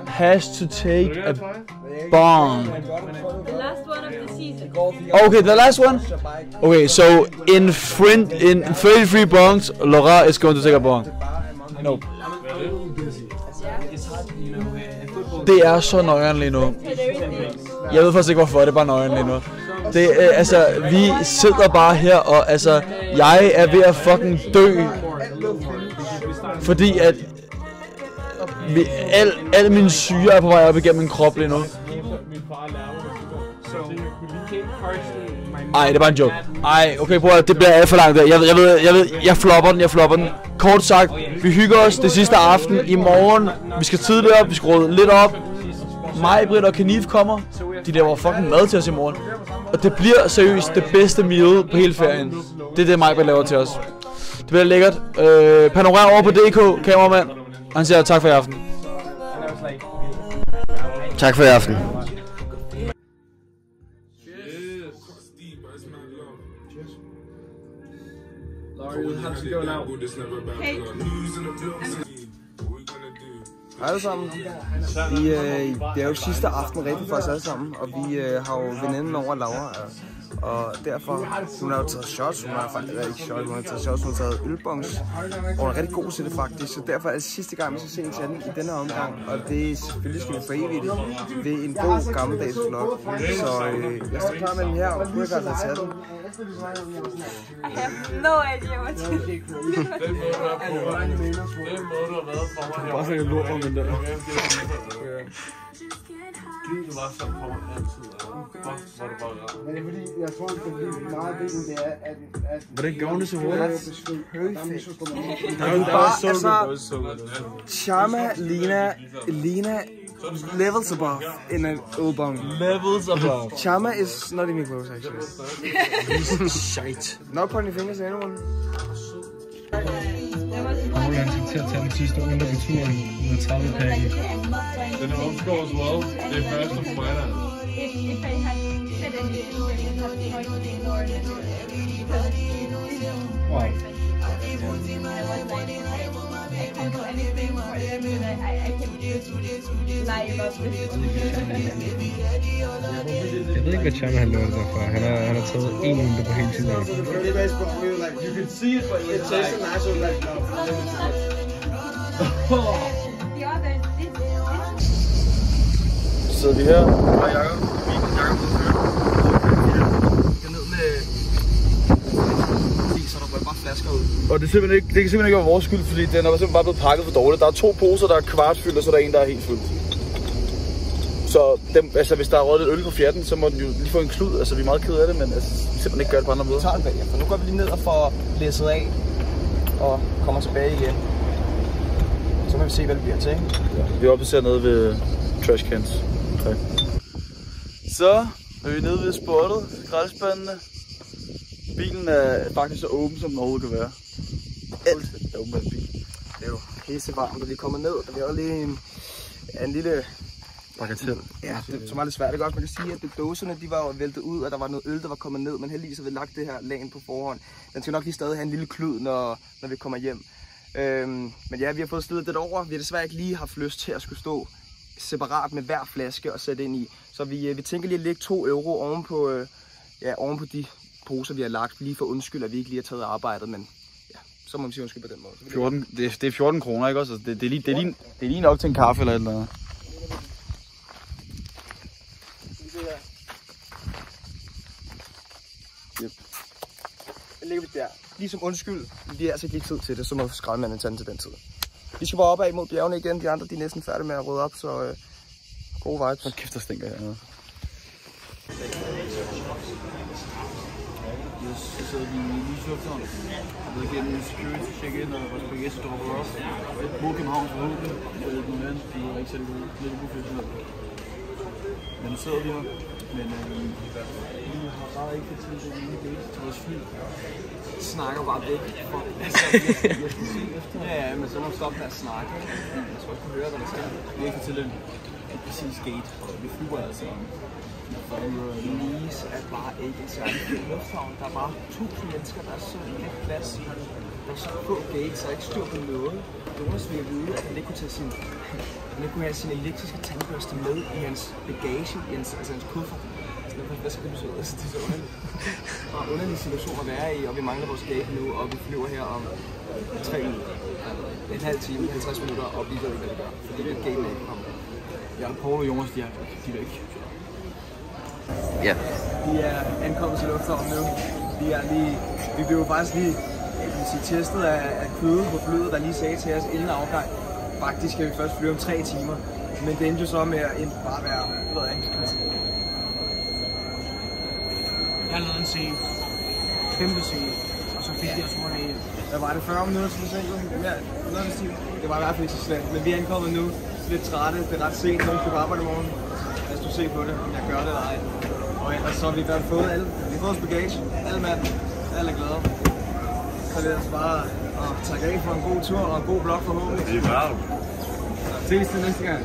has to take a bong. The last one of the season. Okay, the last one. Okay, so in 33 bongs, Laura is going to take a bong. No. Det er så nøjeren lige nu. Jeg ved faktisk ikke hvorfor, det er bare nøjeren lige nu. Det altså, vi sidder bare her og altså, jeg er ved at fucking dø. Fordi at al min syre er på vej op igennem min krop lige nu. Ej, det er bare en joke. Ej, okay, bror, det bliver alt for langt der. Jeg flopper den. Kort sagt, vi hygger os det sidste aften. I morgen, vi skal tidligt op, vi skal råde lidt op. Mig, Britt og Kanif kommer. De laver fucking mad til os i morgen. Og det bliver seriøst det bedste meal på hele ferien. Det er det, mig, Britt laver til os. Det bliver lækkert. Panorer over på DK, kameramand. Han siger tak for i aften. Tak for i aften. Hej alle sammen. Det er jo sidste aften rigtig for os alle sammen, og vi har jo veninden over Laura, og derfor, hun har jo taget shots, hun har taget ølbongs, og hun er rigtig god til det faktisk, så derfor er det sidste gang, vi skal se en til i denne omgang, og det er selvfølgelig skal vi for evigt ved en god gammeldags vlog, så jeg står klar med den her, og du kan altså tage den. I have no idea what to do. Den måde, du har været for mig. Bare sådan en lort om den der. Det var sådan for mig altid. Fuck, hvor det var rart. Men det er fordi, jeg tror, det er meget vigtigt, det er, at Hvordan går det så hurtigt? Chama, Lena, levels above in an ølbong. Levels above. Chama is not even close actually. Shite. Not pointing fingers at anyone. Hvordan skal til at tage den sidste runde på turen med 30-pakken? Den er omskåret as well. Det er først om fredagen. If I had said anything, it would have been ignored Wow. I can't do anything for it. I can lie about this. Jeg ved ikke, hvad Chama han laver derfra. Han har taget en runde på hele tiden. You can see it, but it tastes nice like Så vi her. Og Jacob ned med så der bare flasker ud. Og det kan simpelthen ikke være vores skyld, fordi den er simpelthen bare blevet pakket for dårligt. Der er 2 poser, der er kvartfyldt, og så er der en, der er helt fyldt. Så dem, altså, hvis der er røget lidt øl på fjerten, så må den jo lige få en klud. Altså, vi er meget ked af det, men altså, vi simpelthen ikke gør det på andre måder. Vi tager den bagefter. Nu går vi lige ned og får læsset af og kommer tilbage igen. Så må vi se, hvad det bliver til, ikke? Ja, vi er oppe nede ved trash cans. Tak. Så er vi nede ved spottet, skraldespandene. Bilen er faktisk så åben, som den overhovedet kan være. Alt er åben af bilen. Det er jo pisse varmt, og vi kommer ned, og vi havde lige en lille... Bagatel. Ja, det var lidt svært. Det godt, man kan sige, at dåserne de var jo væltet ud, og der var noget øl, der var kommet ned, men heldigvis har vi lagt det her lagen på forhånd. Den skal nok lige stadig have en lille klud, når vi kommer hjem. Men ja, vi har fået slidet det over. Vi har desværre ikke lige haft lyst til at skulle stå separat med hver flaske og sætte ind i. Så vi tænker lige at lægge 2 euro oven på de poser, vi har lagt, lige for undskyld, at vi ikke lige har taget arbejdet, men ja, så må vi sige undskyld på den måde. 14, det er 14 kroner, ikke også? Altså, det er lige nok til en kaffe eller et eller andet. Yep. Den ligger vi der. Ligesom undskyld, vi har altså ikke tid til det, så må skraldemanden tage den til den tid. Vi skal bare opad mod bjergene igen, de andre de er næsten færdige med at rydde op, så gode vibes. Så kæft, der stinker hernede. Så sidder vi lige i lufthavn. Jeg ved igennem en security check-in, og vores bagage dropper op. Mod København forhåbentlig. Jeg ved ikke nogen anden, de er ikke selv lidt uprofessionelt. Men nu sidder vi her. Men vi har bare ikke tid til at lige gate til vores fly. Snakker bare væk. Jeg skal sige efter. Ja, men så må du stoppe med at snakke. Jeg skal også kunne høre, hvad der sker. Vi er ikke til den præcis gate. Vi flyver altså Nice er bare ikke en særlig fed lufthavn. Der er bare 1000 mennesker, der er så lidt plads. Der er så få gates, der er ikke styr på noget. Jonas vil vide, at han ikke kunne have sin elektriske tandbørste med i hans bagage, altså hans kuffert. Hvad skal det betyde? Altså, det er så underligt. Og underlig situation at være i, og vi mangler vores gate nu, og vi flyver her om 3 minutter. En halv time, 50 minutter, og vi ved ikke, hvad det gør. Fordi det er gate ikke kommer. Ja, Paul og Jonas, de er væk. Ja. Vi er ankommet til lufthavnen nu. Vi blev faktisk lige testet af kødet på flyet, der lige sagde til os inden afgang. Faktisk skal vi først flyve om 3 timer. Men det endte jo så med at bare være, ved jeg ikke. Jeg har lavet en scene. Kæmpe scene. Og så fik jeg tror jeg hvad var det 40 minutter til sent? Ja, det var i hvert fald ikke så slemt. Men vi er ankommet nu. Lidt trætte. Det er ret sent, når vi skal på arbejde i morgen. Lad os se på det, om jeg gør det eller ej. Og ellers så har vi godt fået alle. Vi har fået vores bagage. Alle mand. Alle er glade. Så det er altså bare at takke af for en god tur og en god vlog forhåbentlig. Det er klart. Ses til næste gang.